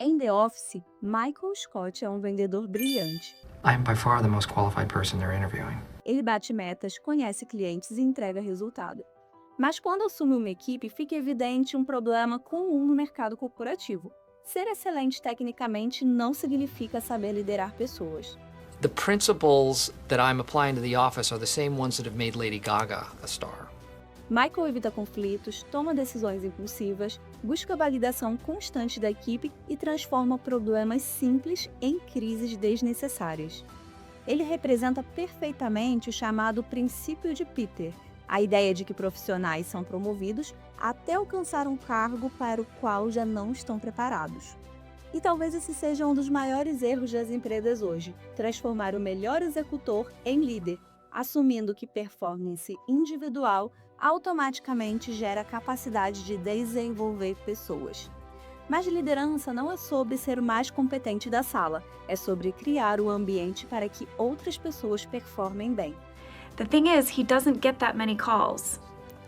Em The Office, Michael Scott é um vendedor brilhante. I am by far the most qualified person they're interviewing. Ele bate metas, conhece clientes e entrega resultado. Mas quando assume uma equipe, fica evidente um problema comum no mercado corporativo. Ser excelente tecnicamente não significa saber liderar pessoas. The principles that I'm applying to the office are the same ones that have made Lady Gaga a star. Michael evita conflitos, toma decisões impulsivas, busca validação constante da equipe e transforma problemas simples em crises desnecessárias. Ele representa perfeitamente o chamado princípio de Peter, a ideia de que profissionais são promovidos até alcançar um cargo para o qual já não estão preparados. E talvez esse seja um dos maiores erros das empresas hoje, transformar o melhor executor em líder, assumindo que performance individual automaticamente gera capacidade de desenvolver pessoas. Mas liderança não é sobre ser o mais competente da sala, é sobre criar o ambiente para que outras pessoas performem bem. The thing is, he doesn't get that many calls,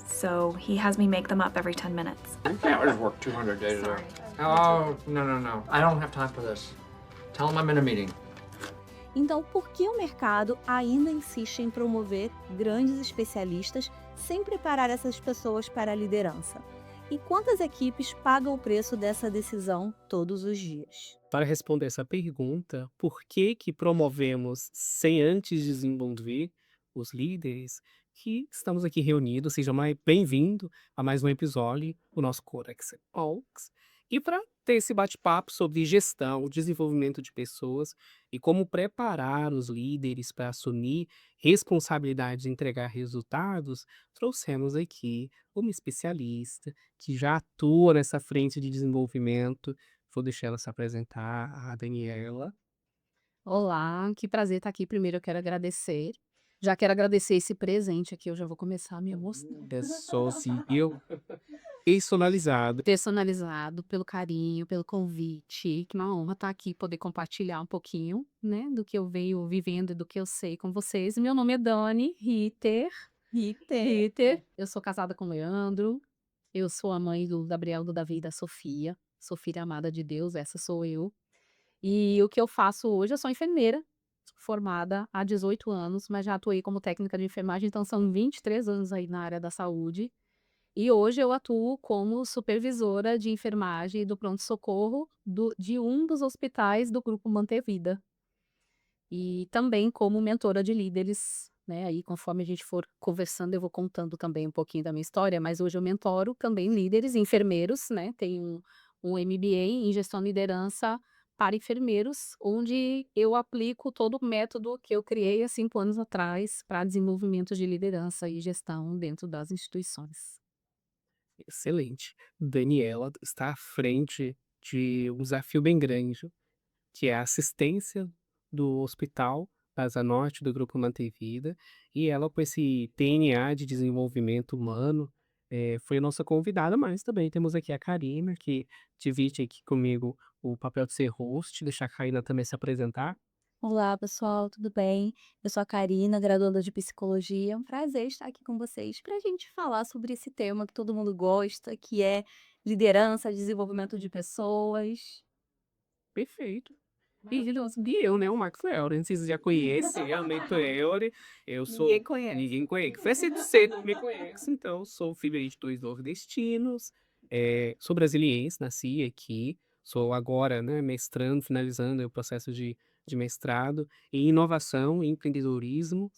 so he has me make them up every 10 minutes. You can't just work 200 days a week. Oh, no. I don't have time for this. Tell him I'm in a meeting. Então, por que o mercado ainda insiste em promover grandes especialistas sem preparar essas pessoas para a liderança? E quantas equipes pagam o preço dessa decisão todos os dias? Para responder essa pergunta, por que que promovemos sem antes desenvolver os líderes que estamos aqui reunidos? Seja mais bem-vindo a mais um episódio do nosso Codex Talks. E para ter esse bate-papo sobre gestão, desenvolvimento de pessoas e como preparar os líderes para assumir responsabilidade de entregar resultados, trouxemos aqui uma especialista que já atua nessa frente de desenvolvimento. Vou deixar ela se apresentar, a Daniela. Olá, que prazer estar aqui. Primeiro eu quero agradecer. Já quero agradecer esse presente aqui, eu já vou começar a me emocionar. É só civil personalizado. Personalizado, pelo carinho, pelo convite. Que uma honra estar aqui, poder compartilhar um pouquinho, né, do que eu venho vivendo e do que eu sei com vocês. Meu nome é Dani Ritter. Eu sou casada com o Leandro. Eu sou a mãe do Gabriel, do Davi e da Sofia. Sou filha amada de Deus, essa sou eu. E o que eu faço hoje, eu sou enfermeira, formada há 18 anos, mas já atuei como técnica de enfermagem, então são 23 anos aí na área da saúde. E hoje eu atuo como supervisora de enfermagem do pronto-socorro de um dos hospitais do Grupo Manter Vida. E também como mentora de líderes, né? Aí, conforme a gente for conversando, eu vou contando também um pouquinho da minha história, mas hoje eu mentoro também líderes, enfermeiros, né? Tenho um MBA em gestão e liderança para enfermeiros, onde eu aplico todo o método que eu criei há 5 anos atrás para desenvolvimento de liderança e gestão dentro das instituições. Excelente. Daniela está à frente de um desafio bem grande, que é a assistência do Hospital Asa Norte do Grupo Manter Vida, e ela com esse DNA de desenvolvimento humano, foi a nossa convidada, mas também temos aqui a Karina, que divide aqui comigo o papel de ser host, deixar a Karina também se apresentar. Olá, pessoal, tudo bem? Eu sou a Karina, graduanda de psicologia. É um prazer estar aqui com vocês para a gente falar sobre esse tema que todo mundo gosta, que é liderança, desenvolvimento de pessoas. Perfeito. E eu, né, o Marcos Leore, vocês já conhecem, realmente Leore, eu sou... Ninguém conhece. Ninguém conhece. Você me conhece, então, sou filho aí de 2 nordestinos, sou brasiliense, nasci aqui, sou agora, né, mestrando, finalizando o processo de mestrado em inovação e empreendedorismo.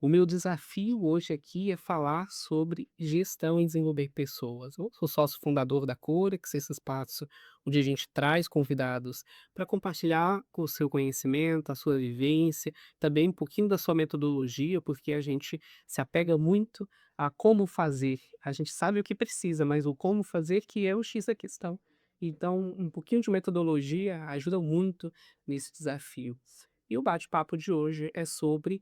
O meu desafio hoje aqui é falar sobre gestão e desenvolver pessoas. Eu sou sócio fundador da Corex, esse espaço onde a gente traz convidados para compartilhar com o seu conhecimento, a sua vivência, também um pouquinho da sua metodologia, porque a gente se apega muito a como fazer. A gente sabe o que precisa, mas o como fazer que é o X da questão. Então, um pouquinho de metodologia ajuda muito nesse desafio. E o bate-papo de hoje é sobre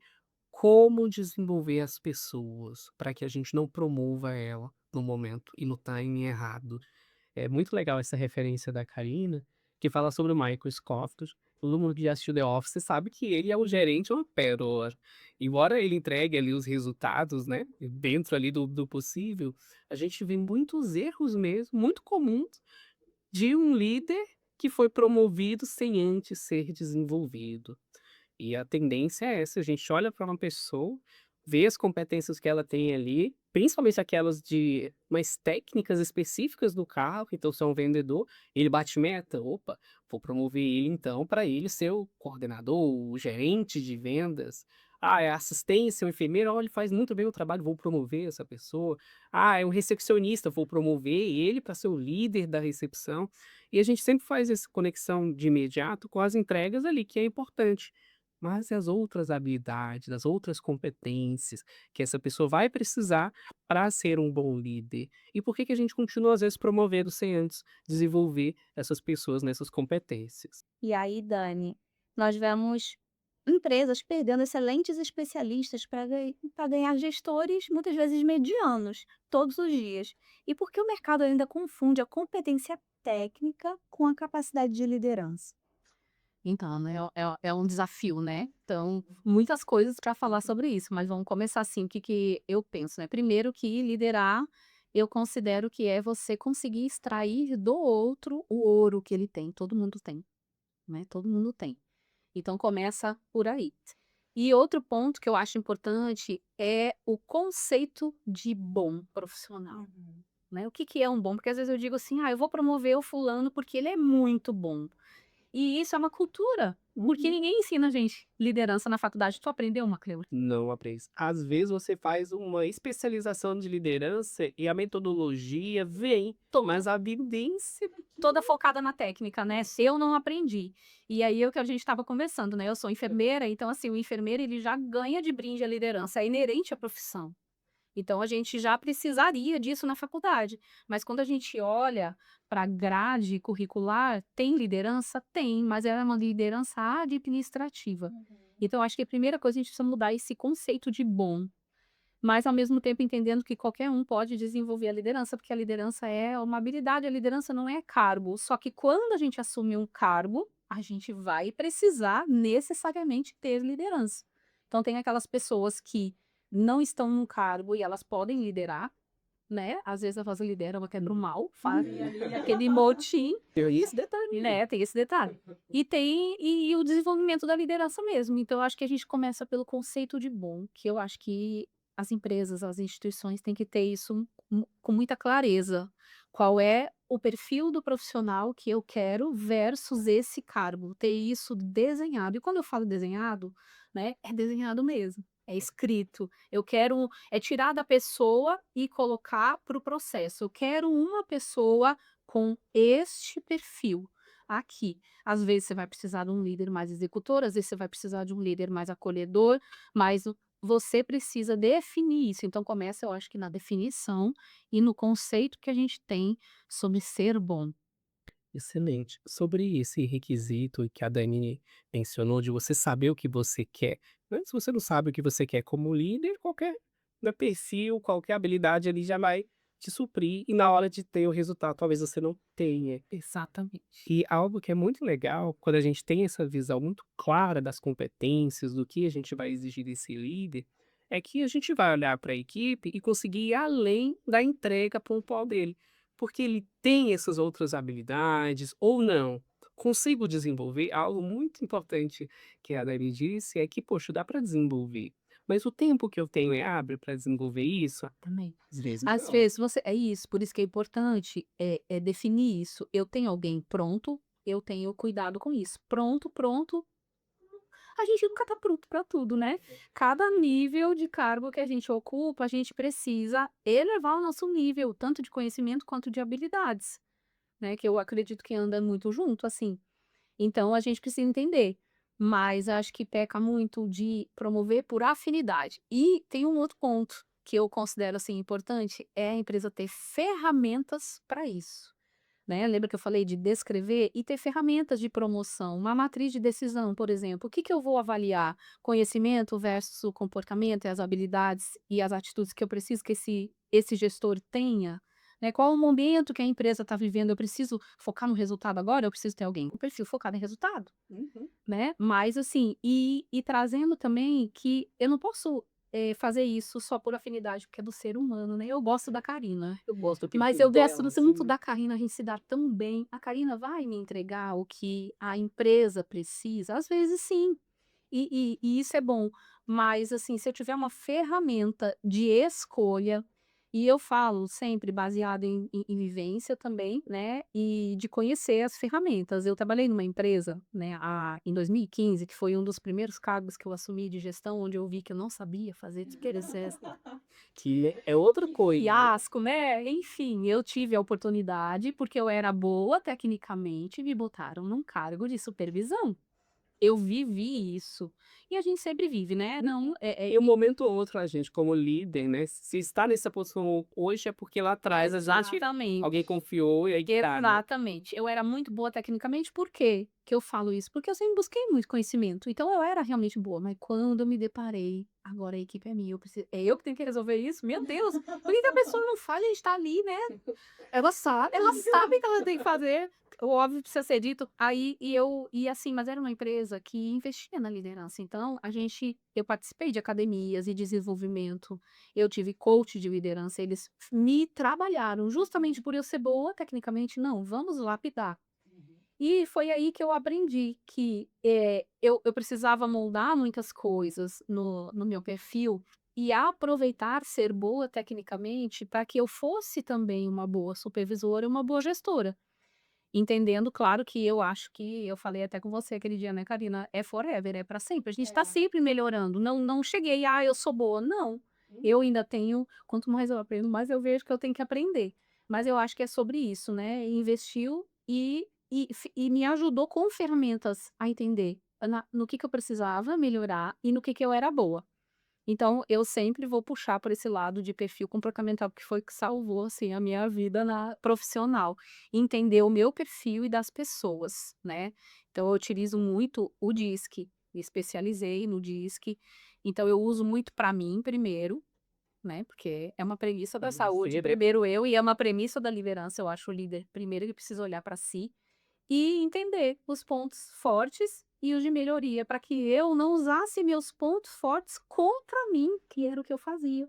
como desenvolver as pessoas para que a gente não promova ela no momento e no timing errado. É muito legal essa referência da Karina, que fala sobre o Michael Scott. Todo mundo que já assistiu The Office sabe que ele é o gerente uma pérola. Embora ele entregue ali os resultados, né, dentro ali do possível, a gente vê muitos erros mesmo, muito comuns, de um líder que foi promovido sem antes ser desenvolvido. E a tendência é essa, a gente olha para uma pessoa, vê as competências que ela tem ali, principalmente aquelas de umas técnicas específicas do carro, então se é um vendedor, ele bate meta, opa, vou promover ele então para ele ser o coordenador, o gerente de vendas. Ah, é assistência, o enfermeiro, olha, ele faz muito bem o trabalho, vou promover essa pessoa. Ah, é um recepcionista, vou promover ele para ser o líder da recepção. E a gente sempre faz essa conexão de imediato com as entregas ali, que é importante. Mas e as outras habilidades, as outras competências que essa pessoa vai precisar para ser um bom líder? E por que que a gente continua, às vezes, promovendo sem antes desenvolver essas pessoas nessas competências? E aí, Dani, nós vemos empresas perdendo excelentes especialistas para ganhar gestores, muitas vezes medianos, todos os dias. E por que o mercado ainda confunde a competência técnica com a capacidade de liderança? Então, né, é um desafio, né? Então, muitas coisas para falar sobre isso, mas vamos começar assim, o que que eu penso, né? Primeiro que liderar, eu considero que é você conseguir extrair do outro o ouro que ele tem, todo mundo tem, né? Todo mundo tem. Então começa por aí. E outro ponto que eu acho importante é o conceito de bom profissional, né? O que que é um bom? Porque às vezes eu digo assim, eu vou promover o fulano porque ele é muito bom. E isso é uma cultura, porque ninguém ensina a gente liderança na faculdade. Tu aprendeu, Macleu? Não aprende. Às vezes você faz uma especialização de liderança e a metodologia vem, mas a evidência Toda focada na técnica, né? Se eu não aprendi. E aí é o que a gente estava conversando, né? Eu sou enfermeira, então assim, o enfermeiro ele já ganha de brinde a liderança, é inerente à profissão. Então a gente já precisaria disso na faculdade. Mas quando a gente olha para a grade curricular, tem liderança? Tem, mas é uma liderança administrativa. Então acho que a primeira coisa a gente precisa mudar esse conceito de bom, mas ao mesmo tempo entendendo que qualquer um pode desenvolver a liderança, porque a liderança é uma habilidade, a liderança não é cargo. Só que quando a gente assume um cargo, a gente vai precisar necessariamente ter liderança. Então tem aquelas pessoas que não estão num cargo e elas podem liderar, né? Às vezes elas lideram, ela quebra o mal, fazem ali aquele motim, tem esse detalhe. né? Tem esse detalhe. E o desenvolvimento da liderança mesmo. Então, eu acho que a gente começa pelo conceito de bom, que eu acho que as empresas, as instituições têm que ter isso com muita clareza. Qual é o perfil do profissional que eu quero versus esse cargo? Ter isso desenhado. E quando eu falo desenhado, né, é desenhado mesmo. É escrito. Eu quero é tirar da pessoa e colocar para o processo. Eu quero uma pessoa com este perfil aqui. Às vezes você vai precisar de um líder mais executor, às vezes você vai precisar de um líder mais acolhedor, mas você precisa definir isso. Então começa, eu acho que na definição e no conceito que a gente tem sobre ser bom. Excelente. Sobre esse requisito que a Dani mencionou de você saber o que você quer. Né? Se você não sabe o que você quer como líder, qualquer perfil, qualquer habilidade ali já vai te suprir e na hora de ter o resultado talvez você não tenha. Exatamente. E algo que é muito legal, quando a gente tem essa visão muito clara das competências, do que a gente vai exigir desse líder, é que a gente vai olhar para a equipe e conseguir ir além da entrega pontual dele. Porque ele tem essas outras habilidades ou não. Consigo desenvolver algo muito importante que a Dani disse, é que, poxa, dá para desenvolver. Mas o tempo que eu tenho é hábil para desenvolver isso? Também. Às vezes Às não. vezes você é isso, por isso que é importante é definir isso. Eu tenho alguém pronto, eu tenho cuidado com isso. Pronto, pronto. A gente nunca tá pronto para tudo, né? Cada nível de cargo que a gente ocupa, a gente precisa elevar o nosso nível, tanto de conhecimento quanto de habilidades, né? Que eu acredito que anda muito junto, assim. Então a gente precisa entender. Mas acho que peca muito de promover por afinidade. E tem um outro ponto que eu considero assim importante, é a empresa ter ferramentas para isso. Né? Lembra que eu falei de descrever e ter ferramentas de promoção, uma matriz de decisão, por exemplo. O que que eu vou avaliar? Conhecimento versus o comportamento e as habilidades e as atitudes que eu preciso que esse gestor tenha? Né? Qual o momento que a empresa está vivendo? Eu preciso focar no resultado agora? Eu preciso ter alguém com perfil focado em resultado, né? Mas assim, e trazendo também que eu não posso fazer isso só por afinidade, porque é do ser humano, né? Eu gosto da Karina. Eu gosto do Mas perfil eu gosto dela, muito assim. da Karina, a gente se dá tão bem. A Karina vai me entregar o que a empresa precisa? Às vezes sim. E isso é bom. Mas, assim, se eu tiver uma ferramenta de escolha, e eu falo sempre baseado em vivência também, né? E de conhecer as ferramentas. Eu trabalhei numa empresa, né, em 2015, que foi um dos primeiros cargos que eu assumi de gestão, onde eu vi que eu não sabia fazer ticket assessment. Que é outra Que coisa. fiasco, né? Enfim, eu tive a oportunidade, porque eu era boa tecnicamente, me botaram num cargo de supervisão. Eu vivi isso. E a gente sempre vive, né? Não, Em um momento ou outro, a gente, como líder, né? Se está nessa posição hoje, é porque lá atrás exatamente. alguém confiou e aí tá, né? Exatamente. Eu era muito boa tecnicamente, por quê que eu falo isso? Porque eu sempre busquei muito conhecimento. Então eu era realmente boa, mas quando eu me deparei, agora a equipe é minha, é eu que tenho que resolver isso? Meu Deus, por que que a pessoa não fala e está ali, né? Ela sabe o que ela tem que fazer. O óbvio precisa ser dito. E assim, mas era uma empresa que investia na liderança. Então, eu participei de academias e desenvolvimento. Eu tive coach de liderança. Eles me trabalharam justamente por eu ser boa tecnicamente. Não, vamos lapidar. E foi aí que eu aprendi que eu precisava moldar muitas coisas no meu perfil e aproveitar ser boa tecnicamente para que eu fosse também uma boa supervisora e uma boa gestora. Entendendo, claro, que eu acho que eu falei até com você aquele dia, né, Karina, é forever, é para sempre. A gente está sempre melhorando. Não cheguei, eu sou boa. Não. Eu ainda tenho, quanto mais eu aprendo, mais eu vejo que eu tenho que aprender. Mas eu acho que é sobre isso, né? Investiu e me ajudou com ferramentas a entender no que eu precisava melhorar e no que eu era boa. Então, eu sempre vou puxar por esse lado de perfil comportamental, porque foi o que salvou, assim, a minha vida na profissional. Entender o meu perfil e das pessoas, né. Então eu utilizo muito o DISC, me especializei no DISC, então eu uso muito para mim primeiro, né, porque é uma premissa da saúde, primeiro eu, e é uma premissa da liderança, eu acho o líder primeiro ele precisa olhar para si e entender os pontos fortes e os de melhoria, para que eu não usasse meus pontos fortes contra mim, que era o que eu fazia.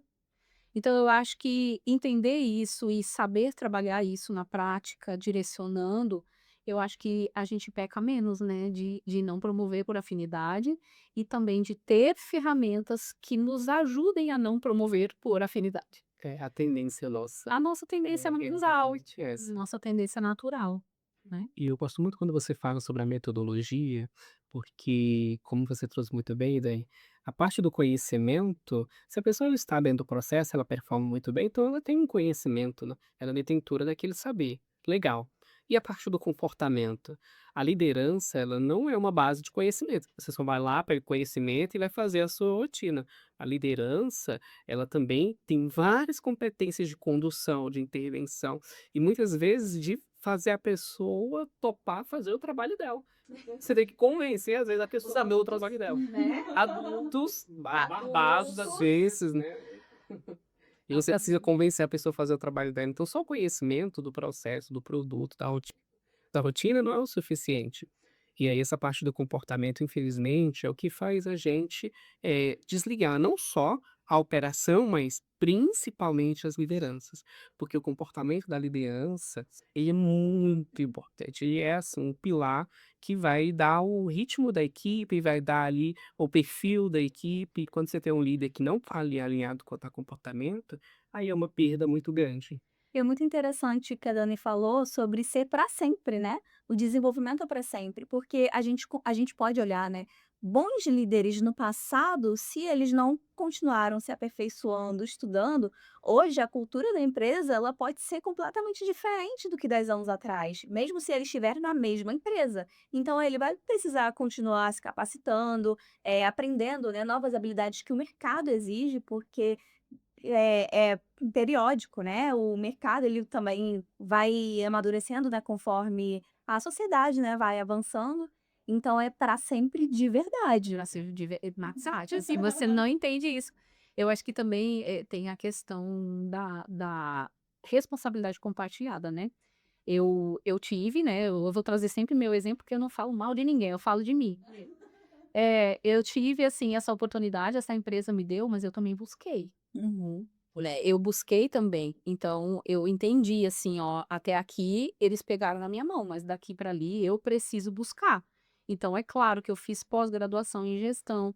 Então eu acho que entender isso e saber trabalhar isso na prática, direcionando, eu acho que a gente peca menos, né, de não promover por afinidade e também de ter ferramentas que nos ajudem a não promover por afinidade. É a tendência nossa. A nossa tendência é natural, Exatamente essa. nossa tendência natural, né? E eu gosto muito quando você fala sobre a metodologia, porque, como você trouxe muito bem, daí, a parte do conhecimento, se a pessoa está dentro do processo, ela performa muito bem, então ela tem um conhecimento, né? Ela é detentora daquele saber. Legal. E a parte do comportamento? A liderança, ela não é uma base de conhecimento. Você só vai lá, pega conhecimento e vai fazer a sua rotina. A liderança, ela também tem várias competências de condução, de intervenção, e muitas vezes de fazer a pessoa topar fazer o trabalho dela. Você tem que convencer, às vezes, a pessoa a saber o trabalho dela. Adultos, barbados, às vezes, né? E você precisa convencer a pessoa a fazer o trabalho dela. Então, só o conhecimento do processo, do produto, da rotina não é o suficiente. E aí, essa parte do comportamento, infelizmente, é o que faz a gente desligar não só a operação, mas principalmente as lideranças. Porque o comportamento da liderança ele é muito importante. Ele é assim, um pilar que vai dar o ritmo da equipe, vai dar ali o perfil da equipe. Quando você tem um líder que não está ali alinhado com o comportamento, aí é uma perda muito grande. E é muito interessante que a Dani falou sobre ser para sempre, né? O desenvolvimento é para sempre, porque a gente pode olhar, né? Bons líderes no passado, se eles não continuaram se aperfeiçoando, estudando, hoje a cultura da empresa ela pode ser completamente diferente do que 10 anos atrás, mesmo se ele estiver na mesma empresa. Então ele vai precisar continuar se capacitando, aprendendo, né, novas habilidades que o mercado exige, porque é periódico, né, o mercado ele também vai amadurecendo, né, conforme a sociedade, né, vai avançando, então é para sempre de verdade. Pra ser verdade, se você não entende isso. Eu acho que também, tem a questão da responsabilidade compartilhada, né. Eu tive, né, eu vou trazer sempre meu exemplo, porque eu não falo mal de ninguém, eu falo de mim. Eu tive, assim, essa oportunidade, essa empresa me deu, mas eu também busquei. Uhum. Né, eu busquei também, então eu entendi assim, ó, até aqui eles pegaram na minha mão, mas daqui para ali eu preciso buscar. Então é claro que eu fiz pós-graduação em gestão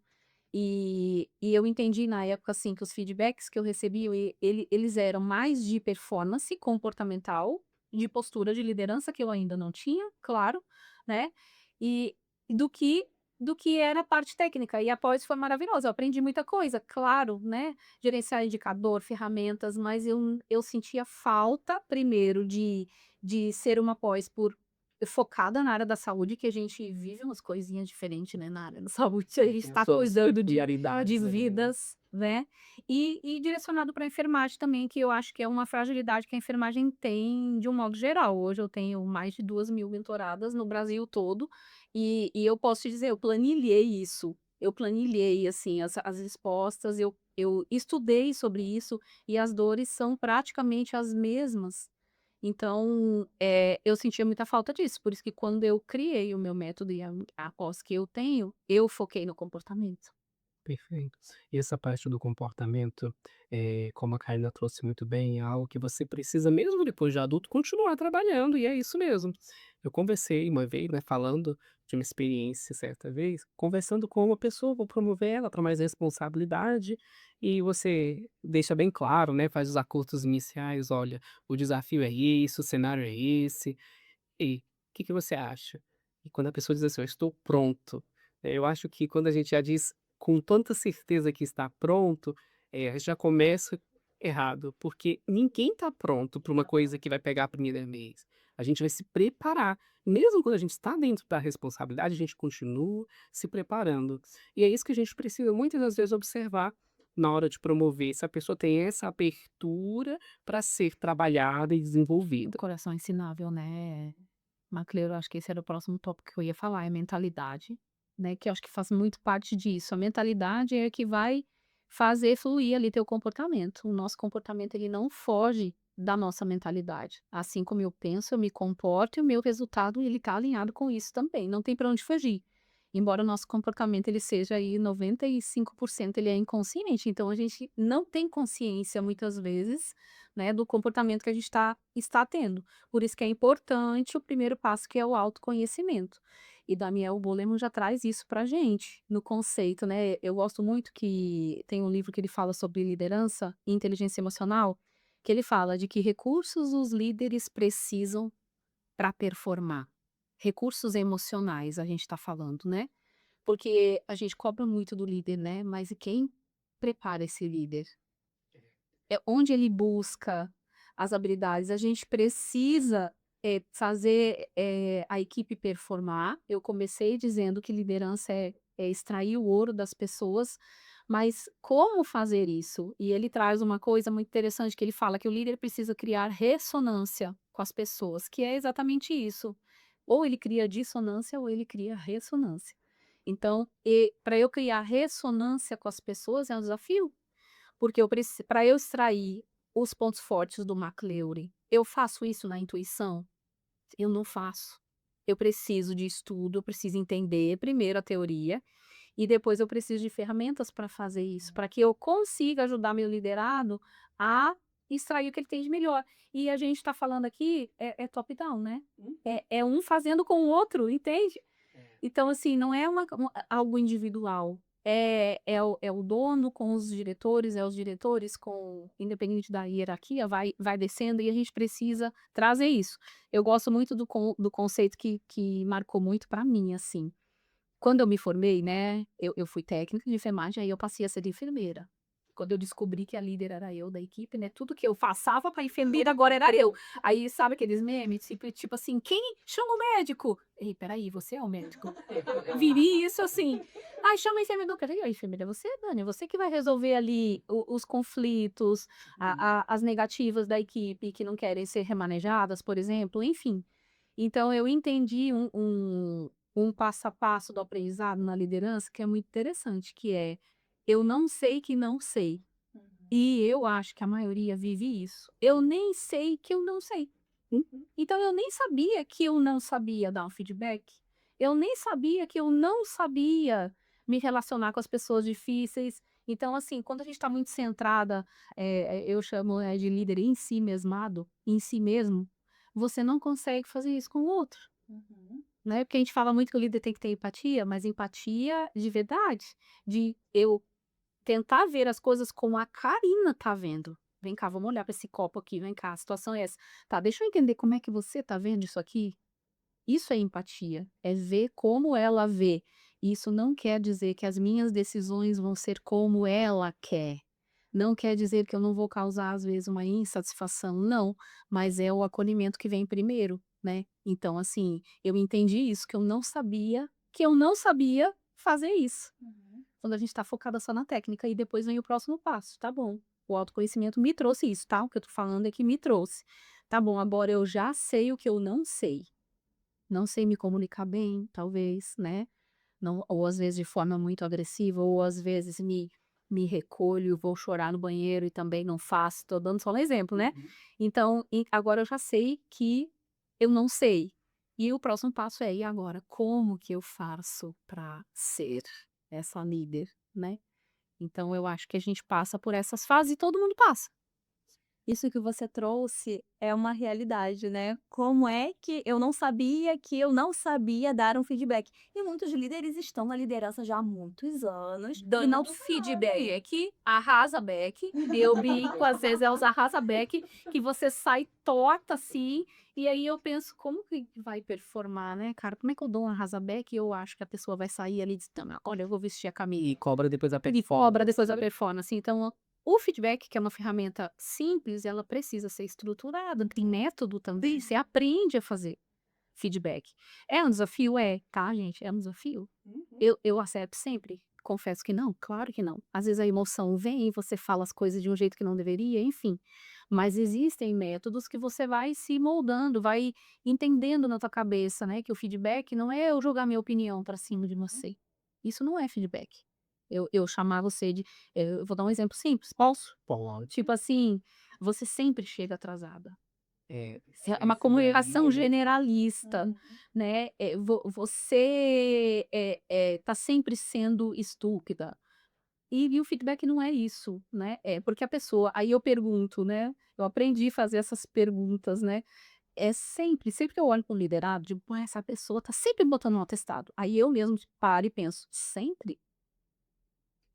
e eu entendi na época assim que os feedbacks que eu recebia eles eram mais de performance comportamental, de postura de liderança que eu ainda não tinha, claro, né? E do que do que era a parte técnica. E a pós foi maravilhosa. Eu aprendi muita coisa, claro, né? Gerenciar indicador, ferramentas, mas eu sentia falta, primeiro, de ser uma pós focada na área da saúde, que a gente vive umas coisinhas diferentes, né, na área da saúde, a gente Tem as está suas cuidando de peculiaridades ali, né? vidas, né? E direcionado para a enfermagem também, que eu acho que é uma fragilidade que a enfermagem tem de um modo geral. Hoje eu tenho mais de 2.000 mentoradas no Brasil todo, e eu posso te dizer, eu planilhei isso. Eu planilhei, assim, as respostas, eu estudei sobre isso e as dores são praticamente as mesmas. Então, eu sentia muita falta disso. Por isso que quando eu criei o meu método e a pós que eu tenho, eu foquei no comportamento. Perfeito. E essa parte do comportamento, como a Karina trouxe muito bem, é algo que você precisa, mesmo depois de adulto, continuar trabalhando, e é isso mesmo. Eu conversei uma vez, né, falando de uma experiência certa vez, conversando com uma pessoa, vou promover ela para mais responsabilidade, e você deixa bem claro, né, faz os acordos iniciais, olha, o desafio é esse, o cenário é esse, e o que que você acha? E quando a pessoa diz assim: "Eu estou pronto", eu acho que quando a gente já diz com tanta certeza que está pronto, já começa errado, porque ninguém está pronto para uma coisa que vai pegar a primeira vez. A gente vai se preparar. Mesmo quando a gente está dentro da responsabilidade, a gente continua se preparando. E é isso que a gente precisa muitas das vezes observar na hora de promover, se a pessoa tem essa abertura para ser trabalhada e O desenvolvida. coração é ensinável, né, Macleiro, acho que esse era o próximo tópico que eu ia falar, é mentalidade, né, que eu acho que faz muito parte disso. A mentalidade é que vai fazer fluir ali teu comportamento. O nosso comportamento, ele não foge da nossa mentalidade. Assim como eu penso, eu me comporto e o meu resultado, ele tá alinhado com isso também, não tem para onde fugir. Embora o nosso comportamento ele seja aí 95% ele é inconsciente, então a gente não tem consciência muitas vezes, né, do comportamento que a gente está tendo. Por isso que é importante o primeiro passo, que é o autoconhecimento. E Daniel Goleman já traz isso pra gente, no conceito, né? Eu gosto muito que tem um livro que ele fala sobre liderança e inteligência emocional, que ele fala de que recursos os líderes precisam para performar. Recursos emocionais, a gente está falando, né? Porque a gente cobra muito do líder, né? Mas e quem prepara esse líder? É onde ele busca as habilidades. A gente precisa fazer a equipe performar. Eu comecei dizendo que liderança é extrair o ouro das pessoas, mas como fazer isso? E ele traz uma coisa muito interessante que ele fala que o líder precisa criar ressonância com as pessoas, que é exatamente isso. Ou ele cria dissonância ou ele cria ressonância. Então, para eu criar ressonância com as pessoas é um desafio, porque para eu extrair os pontos fortes do McLeury, eu faço isso na intuição? Eu não faço. Eu preciso de estudo, eu preciso entender primeiro a teoria e depois eu preciso de ferramentas para fazer isso, para que eu consiga ajudar meu liderado a extrair o que ele tem de melhor. E a gente está falando aqui, é top-down, né? É um fazendo com o outro, entende? Então, assim, não é algo individual. É o dono com os diretores, é os diretores com, independente da hierarquia, vai descendo e a gente precisa trazer isso. Eu gosto muito do conceito que marcou muito para mim, assim. Quando eu me formei, né, eu fui técnica de enfermagem, aí eu passei a ser enfermeira. Quando eu descobri que a líder era eu da equipe, né, tudo que eu passava pra enfermeira agora era eu. Aí sabe aqueles memes, tipo assim: "Quem? Chama o médico". "Ei, espera aí, você é o médico?". Vivi isso assim: "Ai, chama a enfermeira". "Peraí, a enfermeira é você, Dani, é você que vai resolver ali os conflitos, as negativas da equipe que não querem ser remanejadas", por exemplo, enfim. Então eu entendi um passo a passo do aprendizado na liderança que é muito interessante, que é: eu não sei que não sei. E eu acho que a maioria vive isso. Eu nem sei que eu não sei. Então eu nem sabia que eu não sabia dar um feedback. Eu nem sabia que eu não sabia me relacionar com as pessoas difíceis. Então, assim, quando a gente está muito centrada, eu chamo de líder em si mesmado, em si mesmo, você não consegue fazer isso com o outro, né? Porque a gente fala muito que o líder tem que ter empatia, mas empatia de verdade, de eu tentar ver as coisas como a Karina tá vendo. Vem cá, vamos olhar para esse copo aqui, vem cá, a situação é essa. Tá, deixa eu entender como é que você tá vendo isso aqui. Isso é empatia, é ver como ela vê. Isso não quer dizer que as minhas decisões vão ser como ela quer. Não quer dizer que eu não vou causar, às vezes, uma insatisfação, não, mas é o acolhimento que vem primeiro, né? Então, assim, eu entendi isso, que eu não sabia fazer isso. Quando a gente está focada só na técnica, e depois vem o próximo passo, tá bom. O autoconhecimento me trouxe isso, tá? O que eu tô falando é que me trouxe. Tá bom, agora eu já sei o que eu não sei. Não sei me comunicar bem, talvez, né? Não, ou às vezes de forma muito agressiva, ou às vezes me recolho, vou chorar no banheiro e também não faço. Tô dando só um exemplo, né? Então, agora eu já sei que eu não sei. E o próximo passo é, e agora, como que eu faço para ser essa líder, né? Então, eu acho que a gente passa por essas fases e todo mundo passa. Isso que você trouxe é uma realidade, né? Como é que eu não sabia dar um feedback? E muitos líderes estão na liderança já há muitos anos e não Dando feedback, arrasa-back. Eu brinco, às vezes é os arrasa-back, que você sai torta assim, e aí eu penso, como que vai performar, né, cara? Como é que eu dou um arrasa-back e eu acho que a pessoa vai sair ali e diz, "Não, olha, eu vou vestir a camisa. E cobra depois a E performance. cobra depois da performance. Então, o feedback, que é uma ferramenta simples, ela precisa ser estruturada, tem método também, você aprende a fazer feedback. É um desafio? É, tá, gente? É um desafio. Eu acerto sempre? Confesso que não, claro que não. Às vezes a emoção vem, você fala as coisas de um jeito que não deveria, enfim. Mas existem métodos que você vai se moldando, vai entendendo na tua cabeça, né? Que o feedback não é eu jogar minha opinião pra cima de você. Isso não é feedback. Eu chamar você de. Eu vou dar um exemplo simples, posso? Pode. Tipo assim, você sempre chega atrasada. É, É uma comunicação generalista, né? Você tá sempre sendo estúpida. E o feedback não é isso, né? É porque a pessoa. Aí eu pergunto, né? Eu aprendi a fazer essas perguntas, né? É sempre que eu olho para um liderado, digo, pô, essa pessoa tá sempre botando um atestado. Aí eu mesmo paro e penso, sempre?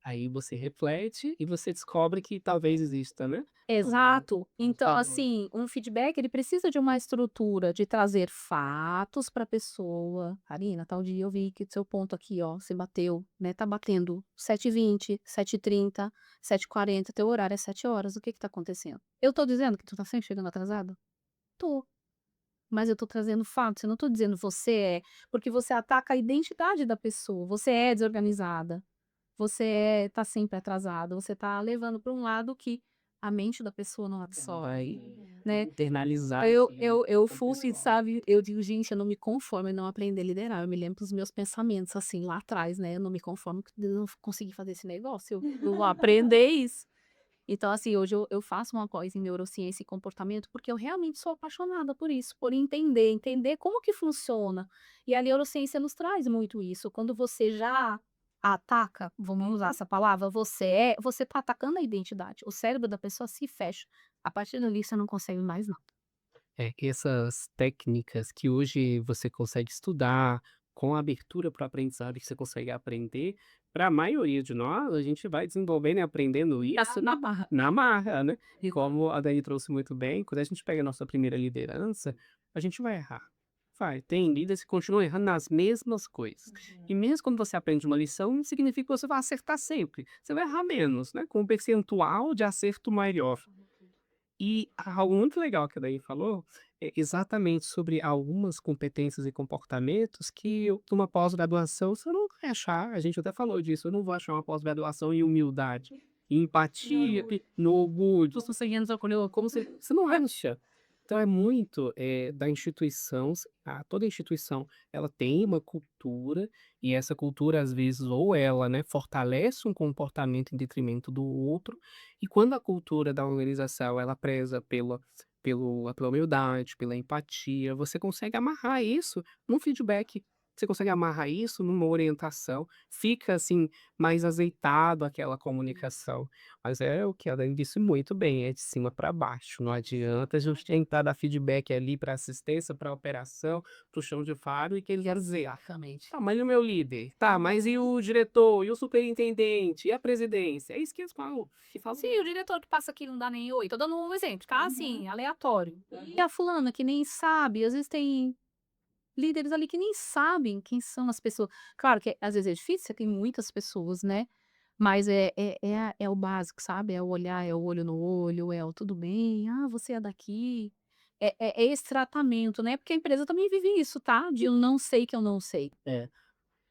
aí você reflete e você descobre que talvez exista, né? Exato. Então, Tá. assim, um feedback ele precisa de uma estrutura de trazer fatos para a pessoa. Karina, tal dia eu vi que seu ponto aqui, ó, você bateu, né? Tá batendo 7h20, 7h30, 7h40, teu horário é 7 horas. O que que tá acontecendo? Eu tô dizendo que tu tá sempre chegando atrasado? Tô. Mas eu tô trazendo fatos, eu não tô dizendo você é, porque você ataca a identidade da pessoa. Você é desorganizada. Você tá sempre atrasado, você tá levando para um lado que a mente da pessoa não absorve, né. Internalizar Eu com o fuço e pessoal. sabe, eu digo: "Gente, eu não me conformo em não aprender a liderar", eu me lembro dos meus pensamentos, assim, lá atrás, né, eu não me conformo que eu não consegui fazer esse negócio, eu vou aprender isso. Então, assim, hoje eu faço uma pós em neurociência e comportamento, porque eu realmente sou apaixonada por isso, por entender como que funciona. E a neurociência nos traz muito isso. Quando você já ataca, vamos usar essa palavra, você tá atacando a identidade. O cérebro da pessoa se fecha. A partir dali você não consegue mais nada. É, essas técnicas que hoje você consegue estudar, com abertura para o aprendizado que você consegue aprender, para a maioria de nós, a gente vai desenvolvendo e aprendendo isso Na barra. na marra, né? E como a Dani trouxe muito bem, quando a gente pega a nossa primeira liderança, a gente vai errar. Vai, tem líderes que continuam errando nas mesmas coisas. E mesmo quando você aprende uma lição, não significa que você vai acertar sempre. Você vai errar menos, né? Com um percentual de acerto maior. E algo muito legal que a Daí falou é exatamente sobre algumas competências e comportamentos que numa pós-graduação você não vai achar, a gente até falou disso, eu não vou achar uma pós-graduação em humildade, em empatia, no orgulho, você seguindo acolheu como você não acha. Então é muito da instituição, toda instituição ela tem uma cultura e essa cultura às vezes ou ela, né, fortalece um comportamento em detrimento do outro, e quando a cultura da organização ela preza pela humildade, pela empatia, você consegue amarrar isso num feedback. você consegue amarrar isso numa orientação, fica assim mais azeitado aquela comunicação. Mas é o que a Dani disse muito bem, é de cima para baixo. Não adianta a gente tentar dar feedback ali para assistência, para operação, para o chão de faro e que ele quer dizer, Exatamente. tá, mas e o meu líder? Tá, mas e o diretor? E o superintendente? E a presidência? É isso que eles falam. Que falam. Sim, o diretor que passa aqui não dá nem oi. Tô dando um exemplo, tá? Assim, aleatório. E a fulana que nem sabe, às vezes tem líderes ali que nem sabem quem são as pessoas. Claro que às vezes é difícil, você tem muitas pessoas, né? Mas é o básico, sabe? É o olhar, é o olho no olho, é o tudo bem, ah, você é daqui. É esse tratamento, né? Porque a empresa também vive isso, tá? De eu não sei que eu não sei. É.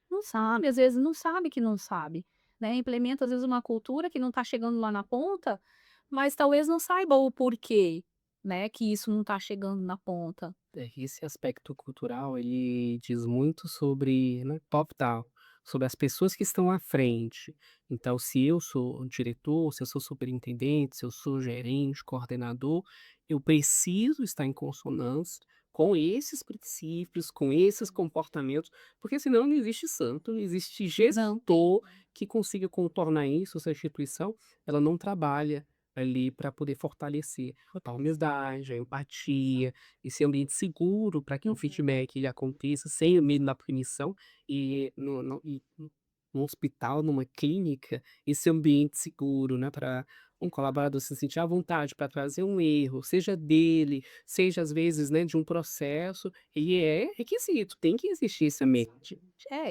Não sabe, às vezes não sabe que não sabe, né? Implementa às vezes uma cultura que não tá chegando lá na ponta, mas talvez não saiba o porquê, né? Que isso não tá chegando na ponta. Esse aspecto cultural, ele diz muito sobre, né, top-down, sobre as pessoas que estão à frente. Então, se eu sou um diretor, se eu sou superintendente, se eu sou gerente, coordenador, eu preciso estar em consonância com esses princípios, com esses comportamentos, porque senão não existe santo, não existe Não. gestor que consiga contornar isso, essa instituição, ela não trabalha ali para poder fortalecer a humildade, a empatia, esse ambiente seguro para que o feedback ele aconteça sem o medo da punição e no hospital, numa clínica, esse ambiente seguro, né, para um colaborador se sentir à vontade para trazer um erro, seja dele, seja às vezes, né, de um processo, e é requisito, tem que existir esse ambiente.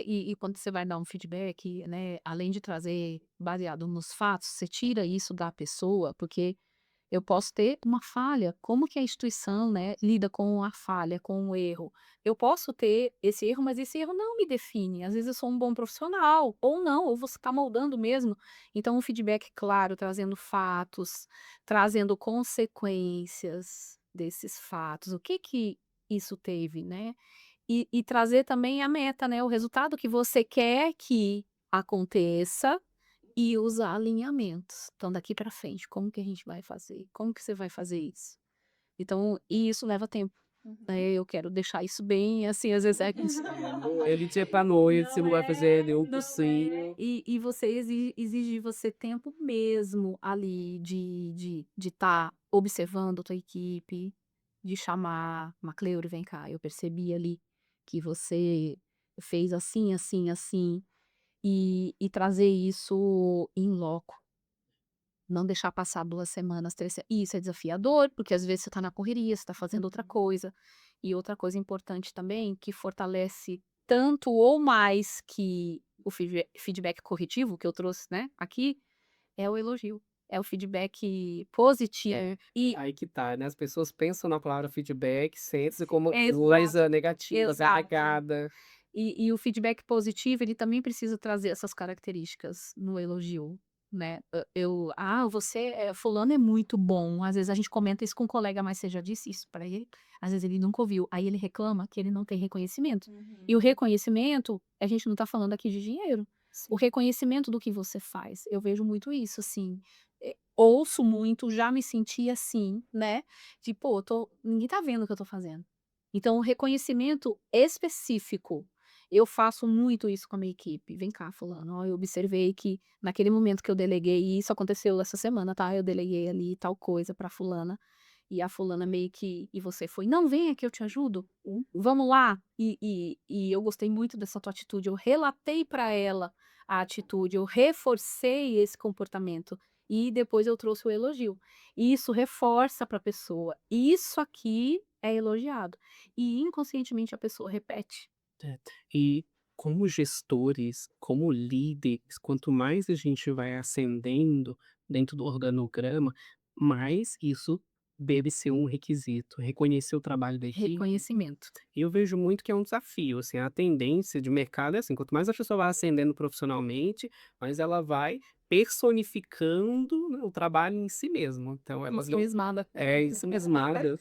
E quando você vai dar um feedback, né, além de trazer baseado nos fatos, você tira isso da pessoa, porque eu posso ter uma falha. Como que a instituição, né, lida com a falha, com o erro? Eu posso ter esse erro, mas esse erro não me define. Às vezes eu sou um bom profissional, ou não, ou você está moldando mesmo. Então, um feedback claro, trazendo fatos, trazendo consequências desses fatos. O que que isso teve, né? E trazer também a meta, né? O resultado que você quer que aconteça e os alinhamentos. Então, daqui para frente, como que a gente vai fazer? Como que você vai fazer isso? Então, e isso leva tempo, né? Eu quero deixar isso bem, assim, às vezes é que Ele dia pra noite, você não não vai fazer nenhum não cursinho. e você exige de você tempo mesmo ali de estar observando a tua equipe, de chamar: "Macleure, vem cá, eu percebi ali que você fez assim, assim, assim", e trazer isso em loco. Não deixar passar 2 semanas, 3 se e isso é desafiador, porque às vezes você está na correria, você está fazendo outra coisa. E outra coisa importante também, que fortalece tanto ou mais que o feedback corretivo que eu trouxe, né, aqui, é o elogio, é o feedback positivo. É, E aí que tá, né, as pessoas pensam na palavra feedback, sentem como exato, coisa negativa, exato. carregada. E o feedback positivo, ele também precisa trazer essas características no elogio, né. Você fulano é muito bom", às vezes a gente comenta isso com um colega, mas você já disse isso para ele? Às vezes ele nunca ouviu, aí ele reclama que ele não tem reconhecimento. E o reconhecimento, a gente não tá falando aqui de dinheiro, o reconhecimento do que você faz, eu vejo muito isso, assim, ouço muito, já me senti assim, né, de: "Pô, ninguém tá vendo o que eu tô fazendo". Então o reconhecimento específico, eu faço muito isso com a minha equipe. "Vem cá fulano, ó, eu observei que naquele momento que eu deleguei", e isso aconteceu essa semana, tá, eu deleguei ali tal coisa pra fulana, e a fulana meio que "E você?" foi: "Não, vem aqui, eu te ajudo, vamos lá". E eu gostei muito dessa tua atitude, eu relatei pra ela a atitude, eu reforcei esse comportamento, e depois eu trouxe o elogio. E isso reforça pra pessoa: "Isso aqui é elogiado". E inconscientemente a pessoa repete. É. E como gestores, como líderes, quanto mais a gente vai ascendendo dentro do organograma, mais isso deve ser um requisito. Reconhecer o trabalho da equipe. Reconhecimento. E eu vejo muito que é um desafio, assim, a tendência de mercado é assim, quanto mais a pessoa vai ascendendo profissionalmente, mais ela vai personificando, né, o trabalho em si mesmo. Então ela não Ensimismada. é isso mesmada.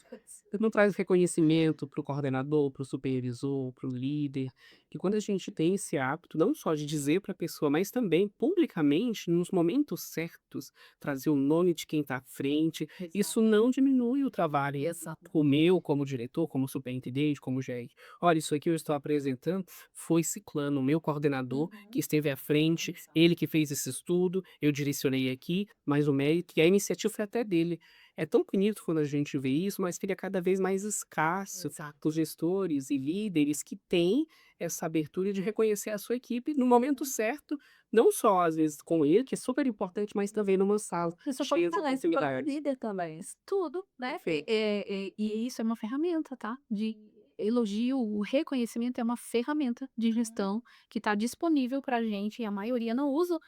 Não traz reconhecimento para o coordenador, para o supervisor, para o líder, que quando a gente tem esse hábito, não só de dizer para a pessoa, mas também publicamente, nos momentos certos, trazer o nome de quem está à frente, isso não diminui o trabalho. Exato. O meu, como diretor, como superintendente, como gerente. Olha, isso aqui eu estou apresentando foi ciclano, o meu coordenador que esteve à frente, ele que fez esse estudo, eu direcionei aqui, mas o mérito e a iniciativa foi até dele. É tão bonito quando a gente vê isso, mas fica cada vez mais escasso Exato. os gestores e líderes que têm essa abertura de reconhecer a sua equipe no momento certo, não só às vezes com ele, que é super importante, mas também numa sala Isso cheia de fortalece o próprio oportunidades. líder também. Tudo, né? Perfeito. E isso é uma ferramenta, tá? De elogio, o reconhecimento é uma ferramenta de gestão que está disponível pra gente e a maioria não usa,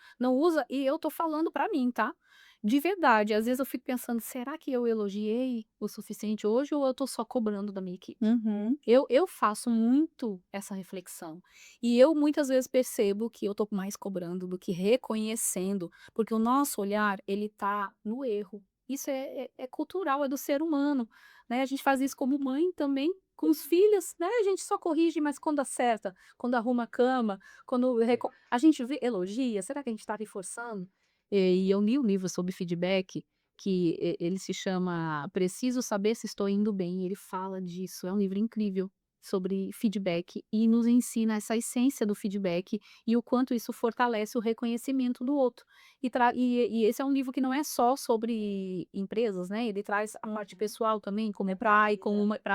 e eu tô falando pra mim, tá? De verdade, às vezes eu fico pensando, será que eu elogiei o suficiente hoje ou eu tô só cobrando da minha equipe? Uhum. Eu faço muito essa reflexão. E eu muitas vezes percebo que eu tô mais cobrando do que reconhecendo, porque o nosso olhar, ele tá no erro. Isso é cultural, é do ser humano, né? A gente faz isso como mãe também, com os filhos, né? A gente só corrige, mas quando acerta, quando arruma a cama, a gente elogia, será que a gente está reforçando? E eu li um livro sobre feedback que ele se chama Preciso Saber Se Estou Indo Bem, e ele fala disso, é um livro incrível sobre feedback e nos ensina essa essência do feedback e o quanto isso fortalece o reconhecimento do outro. E esse é um livro que não é só sobre empresas, né? Ele traz a parte pessoal também, como é para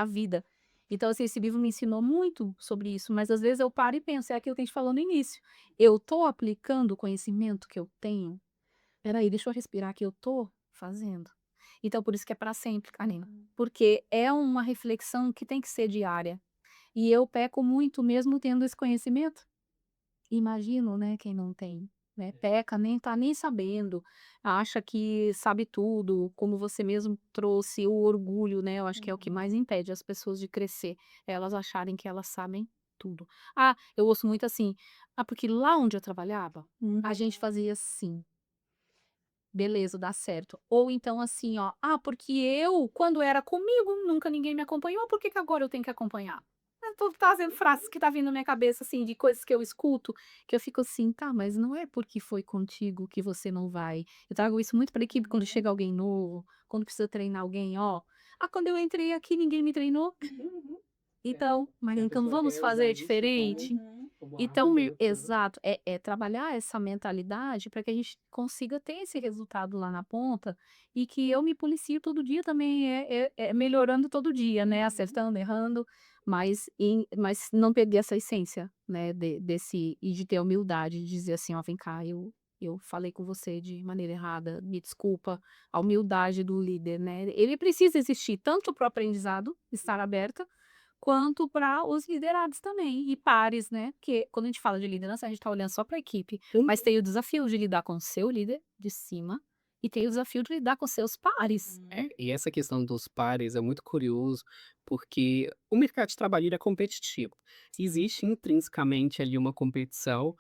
a vida. Então, assim, esse livro me ensinou muito sobre isso, mas às vezes eu paro e penso, é aquilo que a gente falou no início. Eu estou aplicando o conhecimento que eu tenho? Espera aí, deixa eu respirar que eu tô fazendo. Então por isso que é para sempre, Karina, porque é uma reflexão que tem que ser diária. E eu peco muito mesmo tendo esse conhecimento. Imagino, né, quem não tem, né, peca, nem tá nem sabendo, acha que sabe tudo, como você mesmo trouxe, o orgulho, né, eu acho que é o que mais impede as pessoas de crescer, elas acharem que elas sabem tudo. Ah, eu ouço muito assim: "Ah, porque lá onde eu trabalhava, a gente fazia assim". Beleza, dá certo. Ou então assim, ó: "Ah, porque eu, quando era comigo, nunca ninguém me acompanhou, por que que agora eu tenho que acompanhar?". Eu tô trazendo frases que tá vindo na minha cabeça, assim, de coisas que eu escuto, que eu fico assim: "Tá, mas não é porque foi contigo que você não vai". Eu trago isso muito pra equipe quando chega alguém novo, quando precisa treinar alguém, ó: "Ah, quando eu entrei aqui ninguém me treinou, então, mas E a então pessoa vamos quer usar fazer isso como diferente". como Então, argumento, né. exato, é trabalhar essa mentalidade para que a gente consiga ter esse resultado lá na ponta e que eu me policio todo dia também, é melhorando todo dia, né, acertando, errando, mas não perder essa essência, né, desse e de ter a humildade de dizer assim: "Ó, vem cá, eu falei com você de maneira errada, me desculpa". A humildade do líder, né, ele precisa existir tanto para o aprendizado, estar aberta, quanto para os liderados também, e pares, né, porque quando a gente fala de liderança, a gente está olhando só para a equipe, mas tem o desafio de lidar com o seu líder de cima, e tem o desafio de lidar com seus pares. É, e essa questão dos pares é muito curioso, porque o mercado de trabalho ele é competitivo. Existe intrinsecamente ali uma competição,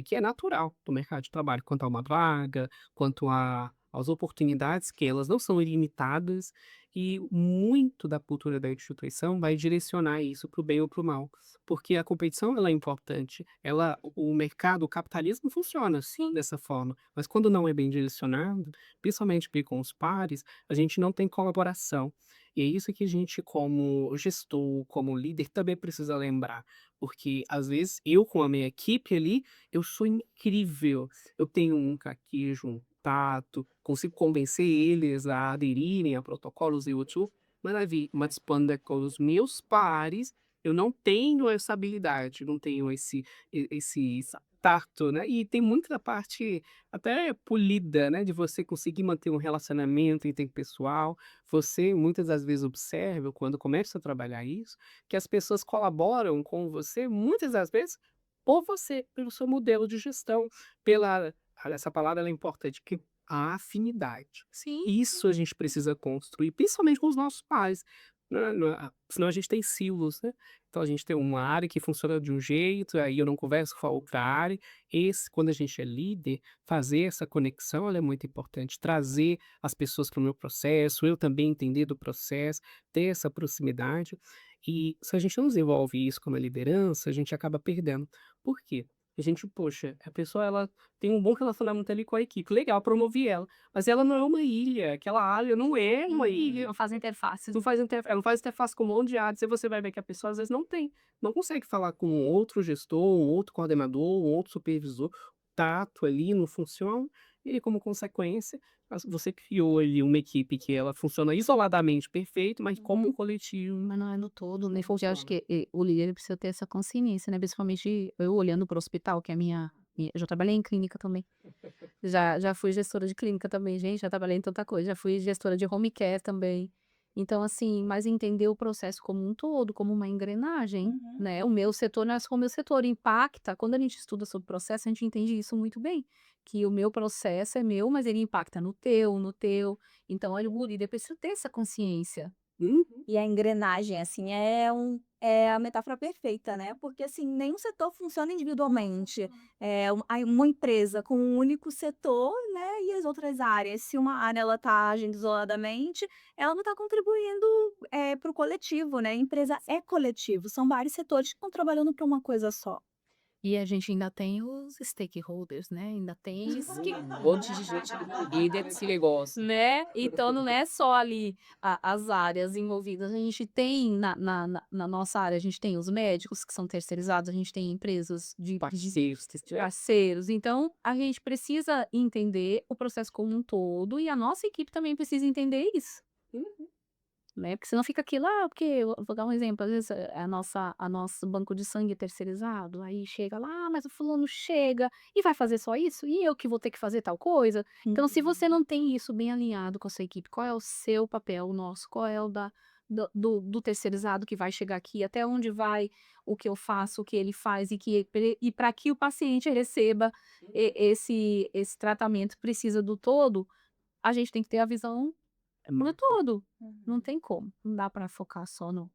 que é natural do mercado de trabalho, quanto a uma vaga, quanto às oportunidades, que elas não são ilimitadas, e muito da cultura da instituição vai direcionar isso para o bem ou para o mal. Porque a competição ela é importante, o mercado, o capitalismo funciona sim dessa forma, mas quando não é bem direcionado, principalmente bem com os pares, a gente não tem colaboração. E é isso que a gente, como gestor, como líder, também precisa lembrar. Porque, às vezes, eu com a minha equipe ali, eu sou incrível. Eu tenho um caquejo, um tato, consigo convencer eles a aderirem a protocolos e outro. Maravilha. Mas quando é com os meus pares, eu não tenho essa habilidade, não tenho esse tato, né? E tem muita parte até polida, né, de você conseguir manter um relacionamento interpessoal. Você muitas das vezes observa, quando começa a trabalhar isso, que as pessoas colaboram com você, muitas das vezes, por você, pelo seu modelo de gestão, pela essa palavra ela é importante, que a afinidade. Sim. Isso a gente precisa construir, principalmente com os nossos pais, né, senão a gente tem silos, né. Então a gente tem uma área que funciona de um jeito, aí eu não converso com a outra área. Quando a gente é líder, fazer essa conexão ela é muito importante, trazer as pessoas para o meu processo, eu também entender do processo, ter essa proximidade. E se a gente não desenvolve isso como liderança, a gente acaba perdendo. Por quê? A gente, poxa, a pessoa ela tem um bom relacionamento ali com a equipe, legal, promovi ela, mas ela não é uma ilha, aquela área não é uma ilha. Não faz interface. Ela não faz interface com um monte de áreas, e você vai ver que a pessoa às vezes não consegue falar com um outro gestor, um outro coordenador, um outro supervisor, o tato ali não funciona, e como consequência, você criou ali uma equipe que ela funciona isoladamente perfeito, mas como um coletivo. Mas não é no todo, né? Não Eu acho funciona. que o líder precisa ter essa consciência, né? Principalmente eu olhando para o hospital, que é a eu já trabalhei em clínica também. Já fui gestora de clínica também, gente, já trabalhei em tanta coisa. Já fui gestora de home care também. Então, assim, mas entender o processo como um todo, como uma engrenagem, né? O meu setor não é só o meu setor, impacta. Quando a gente estuda sobre processo, a gente entende isso muito bem. Que o meu processo é meu, mas ele impacta no teu, no teu. Então, olha, o líder precisa ter essa consciência. Uhum. E a engrenagem, assim, é a metáfora perfeita, né, porque, assim, nenhum setor funciona individualmente. Uma empresa com um único setor, né, e as outras áreas, se uma área ela tá agindo isoladamente, ela não está contribuindo, para o coletivo, né, a empresa é coletivo, são vários setores que estão trabalhando para uma coisa só. E a gente ainda tem os stakeholders, né, ainda tem Um monte de gente envolvida nesse negócio. né, então não é só ali as áreas envolvidas, a gente tem na nossa área, a gente tem os médicos que são terceirizados, a gente tem empresas de Parceiros, parceiros, então a gente precisa entender o processo como um todo e a nossa equipe também precisa entender isso. Né, porque senão fica aquilo, porque eu vou dar um exemplo, às vezes a nosso banco de sangue é terceirizado, aí chega lá: mas o fulano chega e vai fazer só isso? E eu que vou ter que fazer tal coisa?". Então se você não tem isso bem alinhado com a sua equipe, qual é o seu papel, o nosso, qual é o do terceirizado que vai chegar aqui, até onde vai o que eu faço, o que ele faz e para que o paciente receba esse tratamento, precisa do todo, a gente tem que ter a visão no todo. Não tem como, não dá para focar só no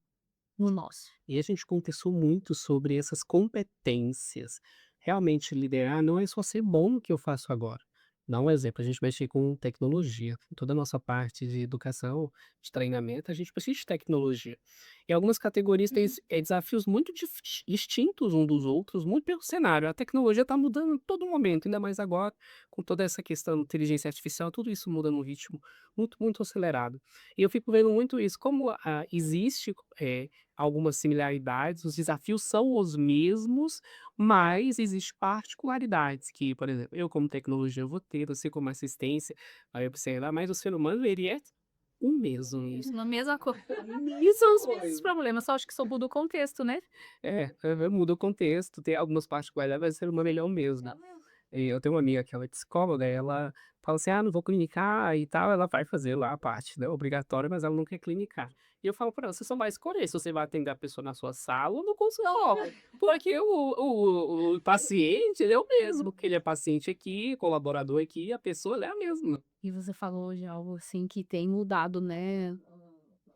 nosso. E a gente conversou muito sobre essas competências. Realmente liderar não é só ser bom no que eu faço agora. Dá um exemplo, a gente mexe com tecnologia. Toda a nossa parte de educação, de treinamento, a gente precisa de tecnologia. E algumas categorias têm desafios muito distintos um dos outros, muito pelo cenário. A tecnologia está mudando a todo momento, ainda mais agora, com toda essa questão de inteligência artificial, tudo isso muda num ritmo muito, muito acelerado. E eu fico vendo muito isso, como existe algumas similaridades, os desafios são os mesmos, mas existe particularidades que, por exemplo, eu como tecnologia eu vou ter, você como assistência, aí eu pensei lá, mas o ser humano ele é o mesmo. Na mesma coisa. E são os mesmos problemas, só acho que só muda o contexto, né? Muda o contexto, tem algumas particularidades, mas o ser humano ele é o mesmo. E eu tenho uma amiga que ela é psicóloga, ela fala assim: "Ah, não vou clinicar e tal", ela vai fazer lá a parte, né, obrigatória, mas ela não quer clinicar. E eu falo pra ela: "Você só vai escolher se você vai atender a pessoa na sua sala ou no consultório, porque o paciente ele é o mesmo, que ele é paciente aqui, colaborador aqui, a pessoa ela é a mesma". E você falou de algo assim que tem mudado, né,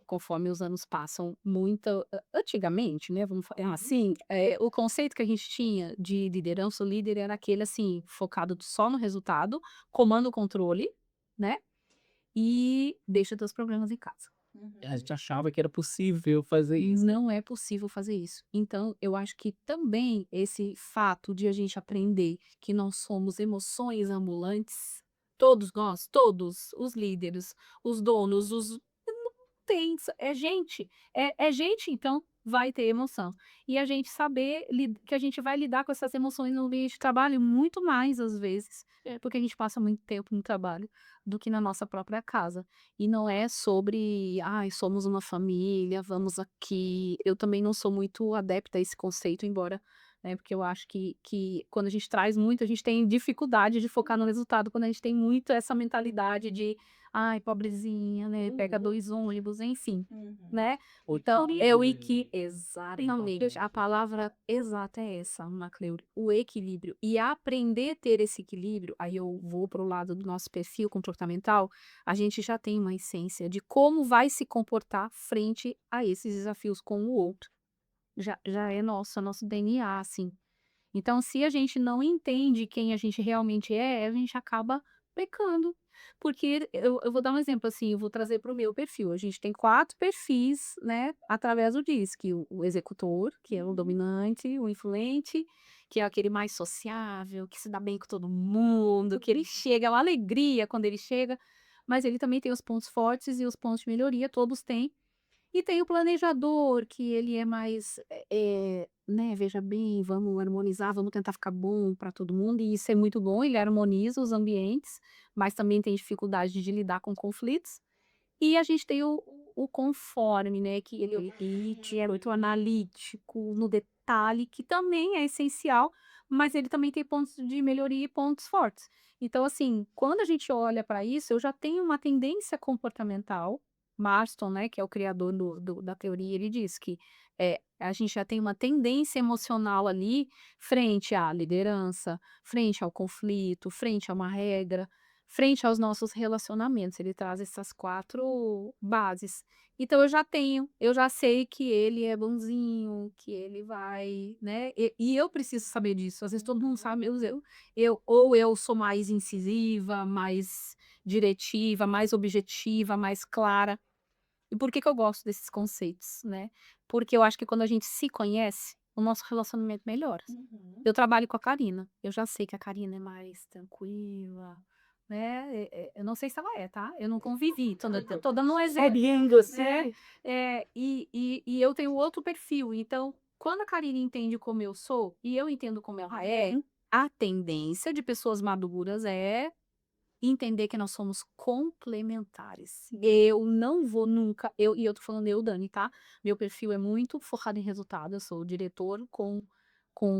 conforme os anos passam muito, antigamente, né, vamos falar assim, o conceito que a gente tinha de liderança, o líder era aquele assim, focado só no resultado, comando o controle, né, e deixa teus problemas em casa. A gente achava que era possível fazer isso. Não é possível fazer isso. Então, eu acho que também esse fato de a gente aprender que nós somos emoções ambulantes, todos nós, todos os líderes, os donos, não tem, é gente, então vai ter emoção. E a gente saber que a gente vai lidar com essas emoções no ambiente de trabalho muito mais às vezes, porque a gente passa muito tempo no trabalho do que na nossa própria casa. E não é sobre, ai, somos uma família, vamos aqui. Eu também não sou muito adepta a esse conceito, embora, né, porque eu acho que quando a gente traz muito, a gente tem dificuldade de focar no resultado, quando a gente tem muito essa mentalidade de, ai, pobrezinha, né, pega 2 ônibus, enfim, né. Então, exatamente, a palavra exata é essa, Macleure, o equilíbrio. E aprender a ter esse equilíbrio, aí eu vou para o lado do nosso perfil comportamental, a gente já tem uma essência de como vai se comportar frente a esses desafios com o outro. Já é nosso DNA, assim. Então, se a gente não entende quem a gente realmente é, a gente acaba pecando. Porque eu vou dar um exemplo, assim, eu vou trazer para o meu perfil. A gente tem 4 perfis, né, através do DISC. O executor, que é o dominante, o influente, que é aquele mais sociável, que se dá bem com todo mundo, que ele chega, é uma alegria quando ele chega, mas ele também tem os pontos fortes e os pontos de melhoria, todos têm. E tem o planejador, que ele é mais, né, veja bem, vamos harmonizar, vamos tentar ficar bom para todo mundo, e isso é muito bom, ele harmoniza os ambientes, mas também tem dificuldade de lidar com conflitos. E a gente tem o conforme, né, que ele é muito analítico, no detalhe, que também é essencial, mas ele também tem pontos de melhoria e pontos fortes. Então, assim, quando a gente olha para isso, eu já tenho uma tendência comportamental. Marston, né, que é o criador da teoria, ele diz que a gente já tem uma tendência emocional ali frente à liderança, frente ao conflito, frente a uma regra, frente aos nossos relacionamentos. Ele traz essas 4 bases. Então eu já sei que ele é bonzinho, que ele vai, né, e eu preciso saber disso. Às vezes todo mundo sabe, eu sou mais incisiva, mais diretiva, mais objetiva, mais clara. E por que que eu gosto desses conceitos, né? Porque eu acho que quando a gente se conhece, o nosso relacionamento melhora. Eu trabalho com a Karina, eu já sei que a Karina é mais tranquila, né, eu não sei se ela é, tá, eu não convivi, tô dando um exemplo, né, e eu tenho outro perfil, então, quando a Karina entende como eu sou, e eu entendo como ela é, a tendência de pessoas maduras é entender que nós somos complementares. Eu não vou nunca, e eu tô falando eu, Dani, tá? Meu perfil é muito focado em resultado, eu sou diretor com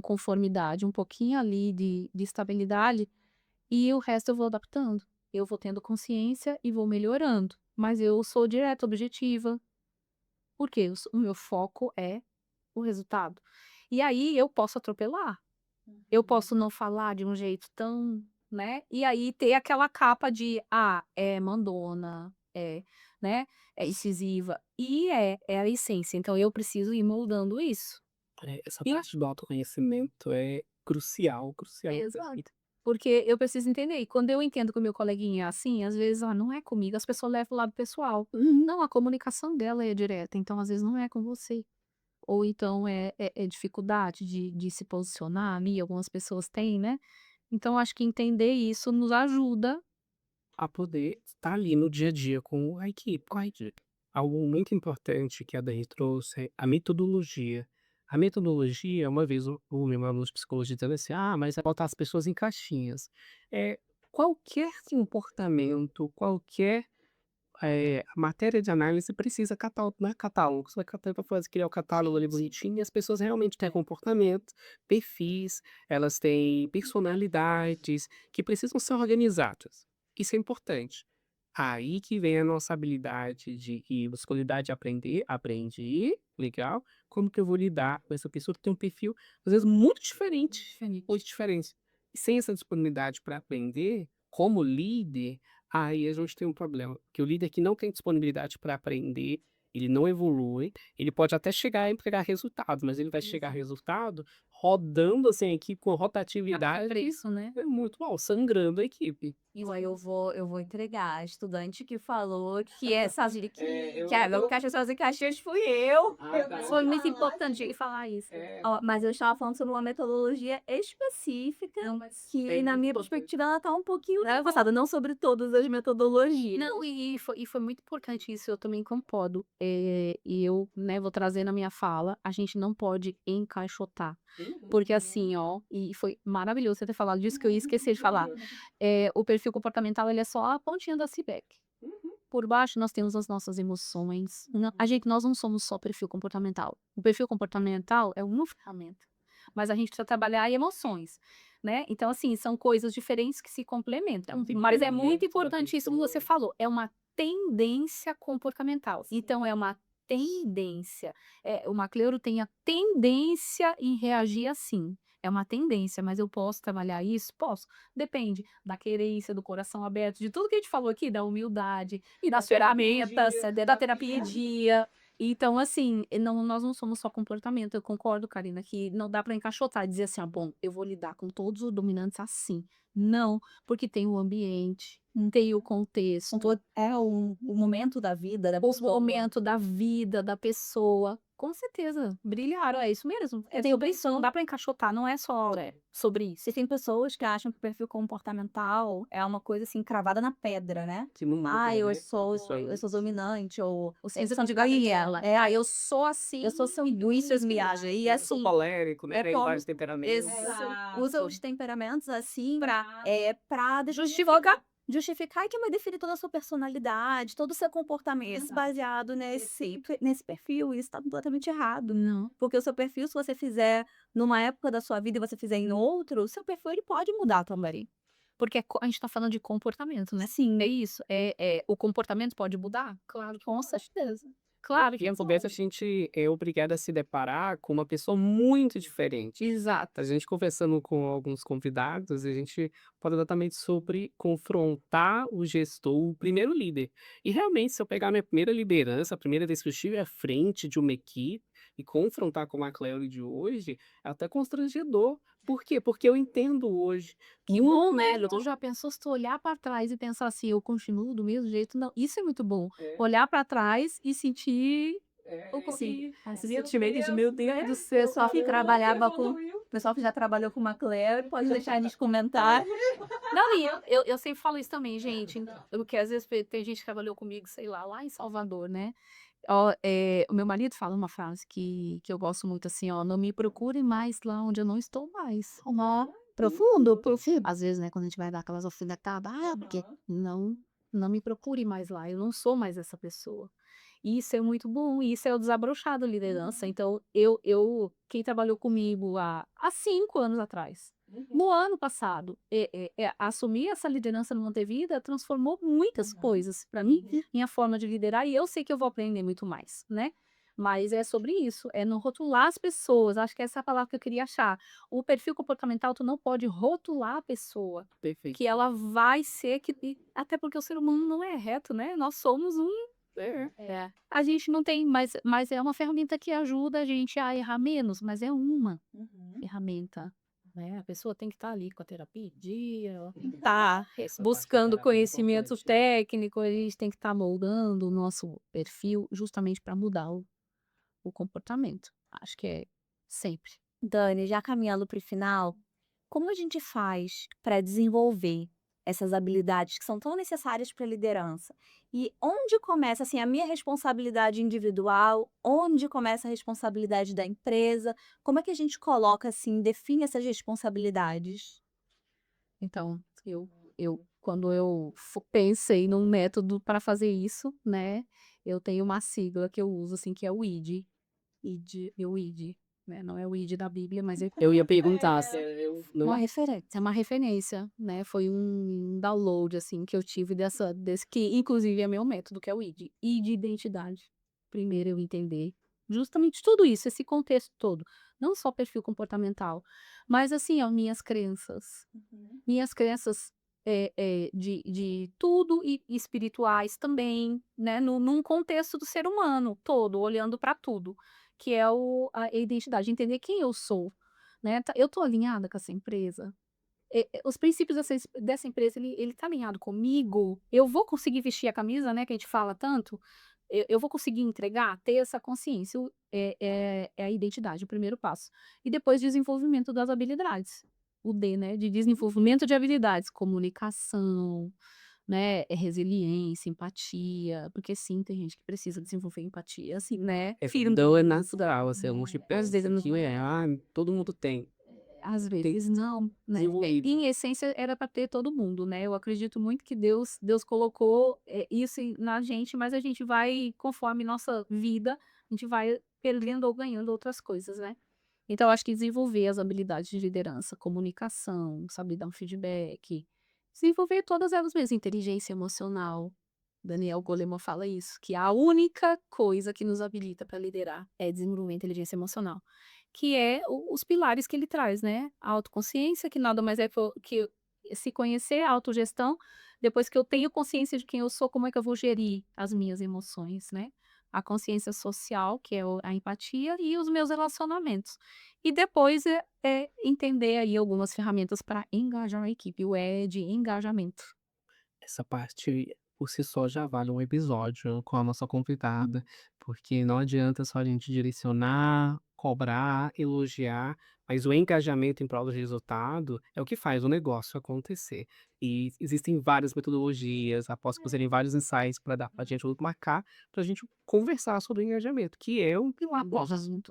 conformidade, um pouquinho ali de estabilidade, e o resto eu vou adaptando. Eu vou tendo consciência e vou melhorando. Mas eu sou direta, objetiva, porque o meu foco é o resultado. E aí eu posso atropelar. Eu posso não falar de um jeito tão, né, e aí ter aquela capa de, é mandona, né, é incisiva, e é a essência, então eu preciso ir moldando isso. Essa parte do autoconhecimento é crucial, crucial. Exato. Porque eu preciso entender, e quando eu entendo que o meu coleguinha é assim, às vezes, não é comigo, as pessoas levam o lado pessoal. Não, a comunicação dela é direta, então às vezes não é com você. Ou então é dificuldade de se posicionar ali, algumas pessoas têm, né. Então acho que entender isso nos ajuda. A poder estar ali no dia a dia com a equipe, com a equipe. Algo muito importante que a Dani trouxe é a metodologia. A metodologia, uma vez o meu aluno de psicologia dizendo assim: mas é botar as pessoas em caixinhas. Qualquer comportamento, qualquer matéria de análise precisa catálogo, não é catálogo. Você vai para fazer criar o catálogo ali bonitinho e as pessoas realmente têm comportamento, perfis, elas têm personalidades que precisam ser organizadas. Isso é importante. Aí que vem a nossa habilidade e nossa qualidade de aprender, aprendi, legal. Como que eu vou lidar com essa pessoa que tem um perfil, às vezes, muito diferente, muito diferente. E sem essa disponibilidade para aprender, como líder, aí a gente tem um problema, que o líder que não tem disponibilidade para aprender, ele não evolui, ele pode até chegar a entregar resultados, mas ele vai chegar a resultado rodando, assim, a equipe com rotatividade Preço, né. é muito mal, sangrando a equipe. E aí eu vou entregar. A estudante que falou que essa que eu- a caixa só em caixinhas fui eu. Foi muito importante ele falar isso. Ó, mas eu estava falando sobre uma metodologia específica que, na minha perspectiva, ela tá um pouquinho avançada, não sobre todas as metodologias. Não, e foi muito importante isso, eu também concordo. E eu, né, vou trazer na minha fala, a gente não pode encaixotar. Porque assim, ó, e foi maravilhoso você ter falado disso, que eu ia esquecer de falar. O perfil comportamental, ele é só a pontinha do iceberg. Por baixo nós temos as nossas emoções. Nós não somos só perfil comportamental. O perfil comportamental é uma ferramenta, mas a gente precisa trabalhar emoções, né? Então, assim, são coisas diferentes que se complementam. Mas é muito importante isso que você falou. É uma tendência comportamental. Então, é uma tendência. O McClure tem a tendência em reagir assim. É uma tendência, mas eu posso trabalhar isso? Posso. Depende da querência, do coração aberto, de tudo que a gente falou aqui, da humildade e das ferramentas, da terapia dia. Então, assim, nós não somos só comportamento. Eu concordo, Karina, que não dá para encaixotar e dizer assim, bom, eu vou lidar com todos os dominantes assim. Não, porque tem o ambiente, tem o contexto, É o momento da vida da o pessoa. momento da vida da pessoa. Com certeza, brilharam, é isso mesmo. Eu tenho impressão. Não dá para encaixotar, não é só sobre isso. Se tem pessoas que acham que o perfil comportamental é uma coisa assim cravada na pedra, né? Que não muda, Eu né? sou Isso aí. dominante, ou O sensação de Gabriela. Eu sou assim. eu sou sanguíneo, viagem. E Eu sou assim, colérico, né? Tem como- vários temperamentos. usa os temperamentos assim pra justificar que vai definir toda a sua personalidade, todo o seu comportamento baseado nesse perfil. Isso tá completamente errado. Não. Porque o seu perfil, se você fizer numa época da sua vida e você fizer em outro, o seu perfil ele pode mudar também. Porque a gente tá falando de comportamento, né? Sim. É isso. O comportamento pode mudar? Claro, Com certeza. claro E às vezes a gente é obrigado a se deparar com uma pessoa muito diferente. Exato. A gente conversando com alguns convidados, a gente fala exatamente sobre confrontar o gestor, o primeiro líder. E realmente, se eu pegar minha primeira liderança, a primeira vez que eu estive à frente de uma equipe e confrontar com a Clery de hoje, é até constrangedor. Por quê? Porque eu entendo hoje que Que bom, né? Tu já pensou se tu olhar pra trás e pensar assim, eu continuo do mesmo jeito? Não, isso é muito bom. Olhar pra trás e sentir Sim. esse Sentimento de, meu Deus do céu, pessoal que trabalhava com. O pessoal que já trabalhou com uma Claire, pode deixar eles comentar. Não, e eu sempre falo isso também, gente. Porque às vezes tem gente que trabalhou comigo, sei lá em Salvador, né? O meu marido fala uma frase que eu gosto muito assim, não me procure mais lá onde eu não estou mais. Profundo. Às vezes, né, quando a gente vai dar aquelas alfinetadas, porque não me procure mais lá, eu não sou mais essa pessoa. E isso é muito bom, e isso é o desabrochar da liderança. Então, quem trabalhou comigo há 5 anos atrás, no ano passado, assumir essa liderança no Montevida transformou muitas coisas para mim, minha forma de liderar, e eu sei que eu vou aprender muito mais, né? Mas é sobre isso, é não rotular as pessoas. Acho que essa é a palavra que eu queria achar. O perfil comportamental, tu não pode rotular a pessoa, perfeito. que ela vai ser até porque o ser humano não é reto, né? Nós somos a gente não tem, mas é uma ferramenta que ajuda a gente a errar menos, mas é uma ferramenta, né? A pessoa tem que estar ali com a terapia em dia, tá buscando conhecimento técnico, a gente tem que estar moldando o nosso perfil justamente para mudar o comportamento. Acho que é sempre. Dani, já caminhando para o final, como a gente faz para desenvolver essas habilidades que são tão necessárias para a liderança? E onde começa assim a minha responsabilidade individual? Onde começa a responsabilidade da empresa? Como é que a gente coloca assim, define essas responsabilidades? Então, quando eu pensei num método para fazer isso, né? Eu tenho uma sigla que eu uso assim, que é o ID. O ID, né? Não é o ID da Bíblia, mas Eu ia perguntar se uma referência, é uma referência, né? Foi um download assim que eu tive desse que inclusive é meu método, que é o ID. ID identidade. Primeiro eu entender justamente tudo isso, esse contexto todo, não só perfil comportamental, mas assim, minhas crenças. Minhas crenças de tudo e espirituais também, né? Num contexto do ser humano todo, olhando para tudo, que é a identidade, entender quem eu sou, né? Eu tô alinhada com essa empresa. Os princípios dessa empresa, ele tá alinhado comigo? Eu vou conseguir vestir a camisa, né? Que a gente fala tanto. Eu vou conseguir entregar, ter essa consciência. É a identidade, o primeiro passo. E depois desenvolvimento das habilidades. O D, né? De desenvolvimento de habilidades, comunicação, né? Resiliência, empatia. Porque sim, tem gente que precisa desenvolver empatia, assim, né? Então é natural, assim, eu não te Às vezes todo mundo tem. Às vezes não, né? Desenvolvido. Em essência era para ter todo mundo, né? Eu acredito muito que Deus colocou isso na gente, mas a gente vai, conforme nossa vida, a gente vai perdendo ou ganhando outras coisas, né? Então, eu acho que desenvolver as habilidades de liderança, comunicação, saber dar um feedback, desenvolver todas elas mesmo, inteligência emocional. Daniel Goleman fala isso, que a única coisa que nos habilita para liderar é desenvolver inteligência emocional, que é os pilares que ele traz, né? A autoconsciência, que nada mais é que se conhecer, a autogestão. Depois que eu tenho consciência de quem eu sou, como é que eu vou gerir as minhas emoções, né? a consciência social, que é a empatia, e os meus relacionamentos. E depois é entender aí algumas ferramentas para engajar a equipe. O E é de engajamento. Essa parte por si só já vale um episódio com a nossa convidada, porque não adianta só a gente direcionar, cobrar, elogiar, mas o engajamento em prol do resultado é o que faz o negócio acontecer. E existem várias metodologias, aposto que você tem vários insights para dar para a gente marcar, para a gente conversar sobre engajamento, que é um pilar bom.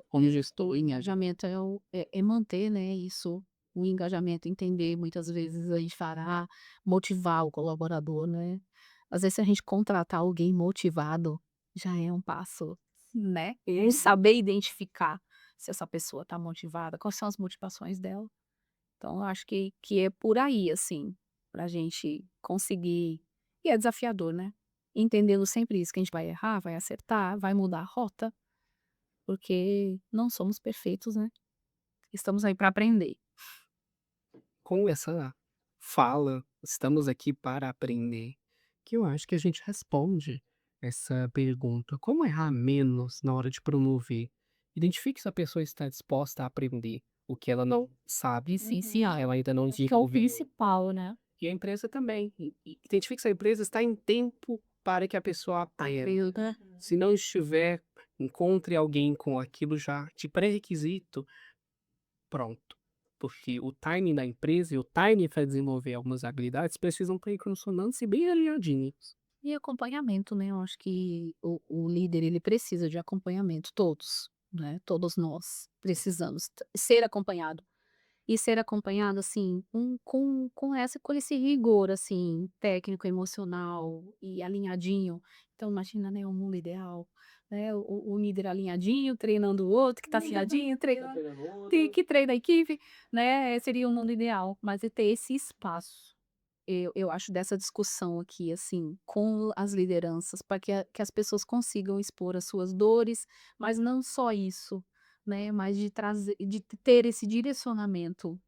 Como gestor, engajamento é manter, né, isso, o engajamento, entender, muitas vezes a gente fala, motivar o colaborador, né? Às vezes, se a gente contratar alguém motivado, já é um passo, né? E saber identificar se essa pessoa está motivada, quais são as motivações dela. Então, eu acho que é por aí, assim, pra gente conseguir. E é desafiador, né? Entendendo sempre isso, que a gente vai errar, vai acertar, vai mudar a rota, porque não somos perfeitos, né? Estamos aí para aprender. Com essa fala, estamos aqui para aprender, que eu acho que a gente responde essa pergunta: como errar menos na hora de promover? Identifique se a pessoa está disposta a aprender o que ela não sabe, se ela ainda não Que é o desenvolveu. principal, né? E a empresa também. Identifique se a empresa está em tempo para que a pessoa aprenda. Se não estiver, encontre alguém com aquilo já de pré-requisito pronto. Porque o timing da empresa e o timing para desenvolver algumas habilidades precisam estar em consonância e bem alinhadinhos. E acompanhamento, né? Eu acho que o líder, ele precisa de acompanhamento, todos, né? Todos nós precisamos ser acompanhado. E ser acompanhado, assim, com esse rigor, assim, técnico, emocional e alinhadinho. Então, imagina, né, o mundo ideal, né? O líder alinhadinho, treinando o outro, que tá afiadinho, treinando, que treina a equipe, né? Seria o mundo ideal. Mas é ter esse espaço. Eu acho dessa discussão aqui, assim, com as lideranças, para que as pessoas consigam expor as suas dores, mas não só isso, né? Mas de trazer, de ter esse direcionamento.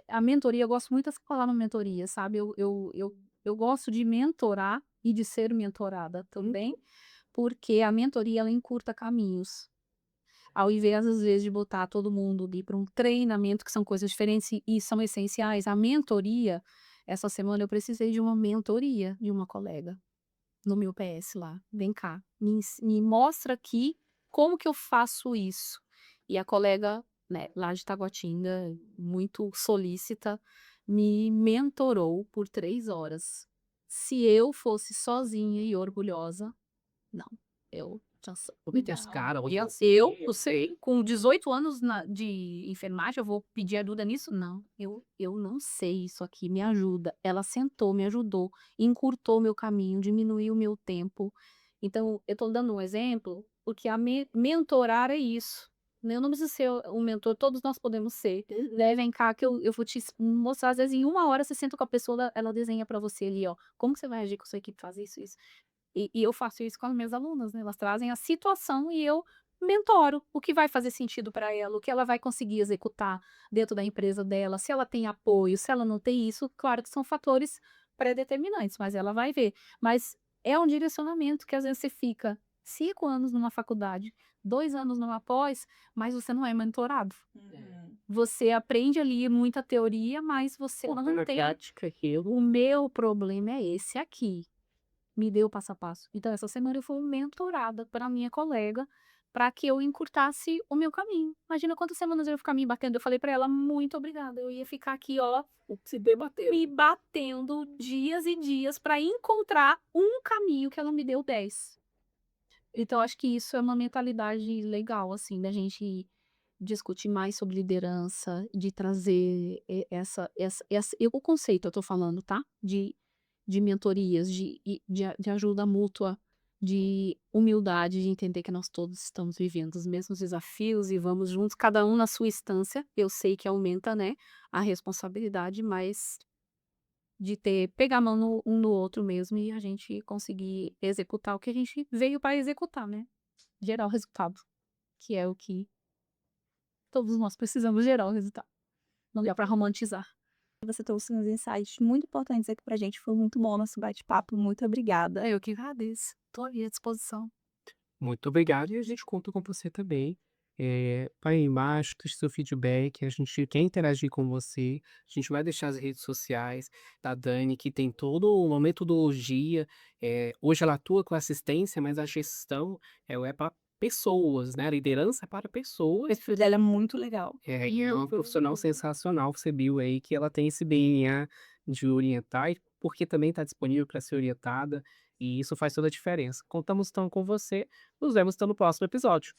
A mentoria, eu gosto muito dessa palavra mentoria, sabe? Eu gosto de mentorar e de ser mentorada também, porque a mentoria ela encurta caminhos. Ao invés, às vezes, de botar todo mundo ali para um treinamento, que são coisas diferentes e são essenciais, a mentoria, essa semana eu precisei de uma mentoria de uma colega no meu PS lá. Vem cá, me mostra aqui como que eu faço isso. E a colega, né, lá de Taguatinga, muito solícita, me mentorou por 3 horas. Se eu fosse sozinha e orgulhosa, não, eu já sou. Eu sei, com 18 anos de enfermagem, eu vou pedir ajuda nisso? Não, eu não sei isso aqui, me ajuda. Ela sentou, me ajudou, encurtou meu caminho, diminuiu o meu tempo. Então, eu tô dando um exemplo, porque mentorar é isso. Né? Eu não preciso ser um mentor, todos nós podemos ser. Né? Vem cá que eu vou te mostrar, às vezes em 1 hora você senta com a pessoa, ela desenha pra você ali, ó, como que você vai agir com a sua equipe, fazer isso, isso. E eu faço isso com as minhas alunas, né, elas trazem a situação e eu mentoro o que vai fazer sentido para ela, o que ela vai conseguir executar dentro da empresa dela, se ela tem apoio, se ela não tem isso, claro que são fatores pré-determinantes, mas ela vai ver. Mas é um direcionamento que às vezes você fica 5 anos numa faculdade, 2 anos numa pós, mas você não é mentorado. Você aprende ali muita teoria, mas você não tem prática. O meu problema é esse aqui. Me deu o passo a passo. Então, essa semana eu fui mentorada para minha colega para que eu encurtasse o meu caminho. Imagina quantas semanas eu ia ficar me batendo. Eu falei para ela, muito obrigada. Eu ia ficar aqui, ó, me batendo dias e dias para encontrar um caminho que ela me deu 10. Então, acho que isso é uma mentalidade legal, assim, da gente discutir mais sobre liderança, de trazer o conceito, eu tô falando, tá? De mentorias, de ajuda mútua, de humildade, de entender que nós todos estamos vivendo os mesmos desafios e vamos juntos, cada um na sua instância. Eu sei que aumenta, né, a responsabilidade, mas de pegar a mão um no outro mesmo e a gente conseguir executar o que a gente veio para executar, né? Gerar o resultado, que é o que todos nós precisamos gerar o resultado. Não dá para romantizar. Você trouxe uns insights muito importantes aqui pra gente. Foi muito bom o nosso bate-papo. Muito obrigada. Eu que agradeço. Estou à disposição. Muito obrigado e a gente conta com você também. Vai aí embaixo, deixa seu feedback, a gente quer interagir com você. A gente vai deixar as redes sociais da Dani, que tem toda uma metodologia. Hoje ela atua com assistência, mas a gestão é para pessoas, né? A liderança é para O pessoas. perfil dela é muito legal. E é uma profissional sensacional. Você viu aí que ela tem esse DNA de orientar, e porque também está disponível para ser orientada, e isso faz toda a diferença. Contamos então com você. Nos vemos então no próximo episódio.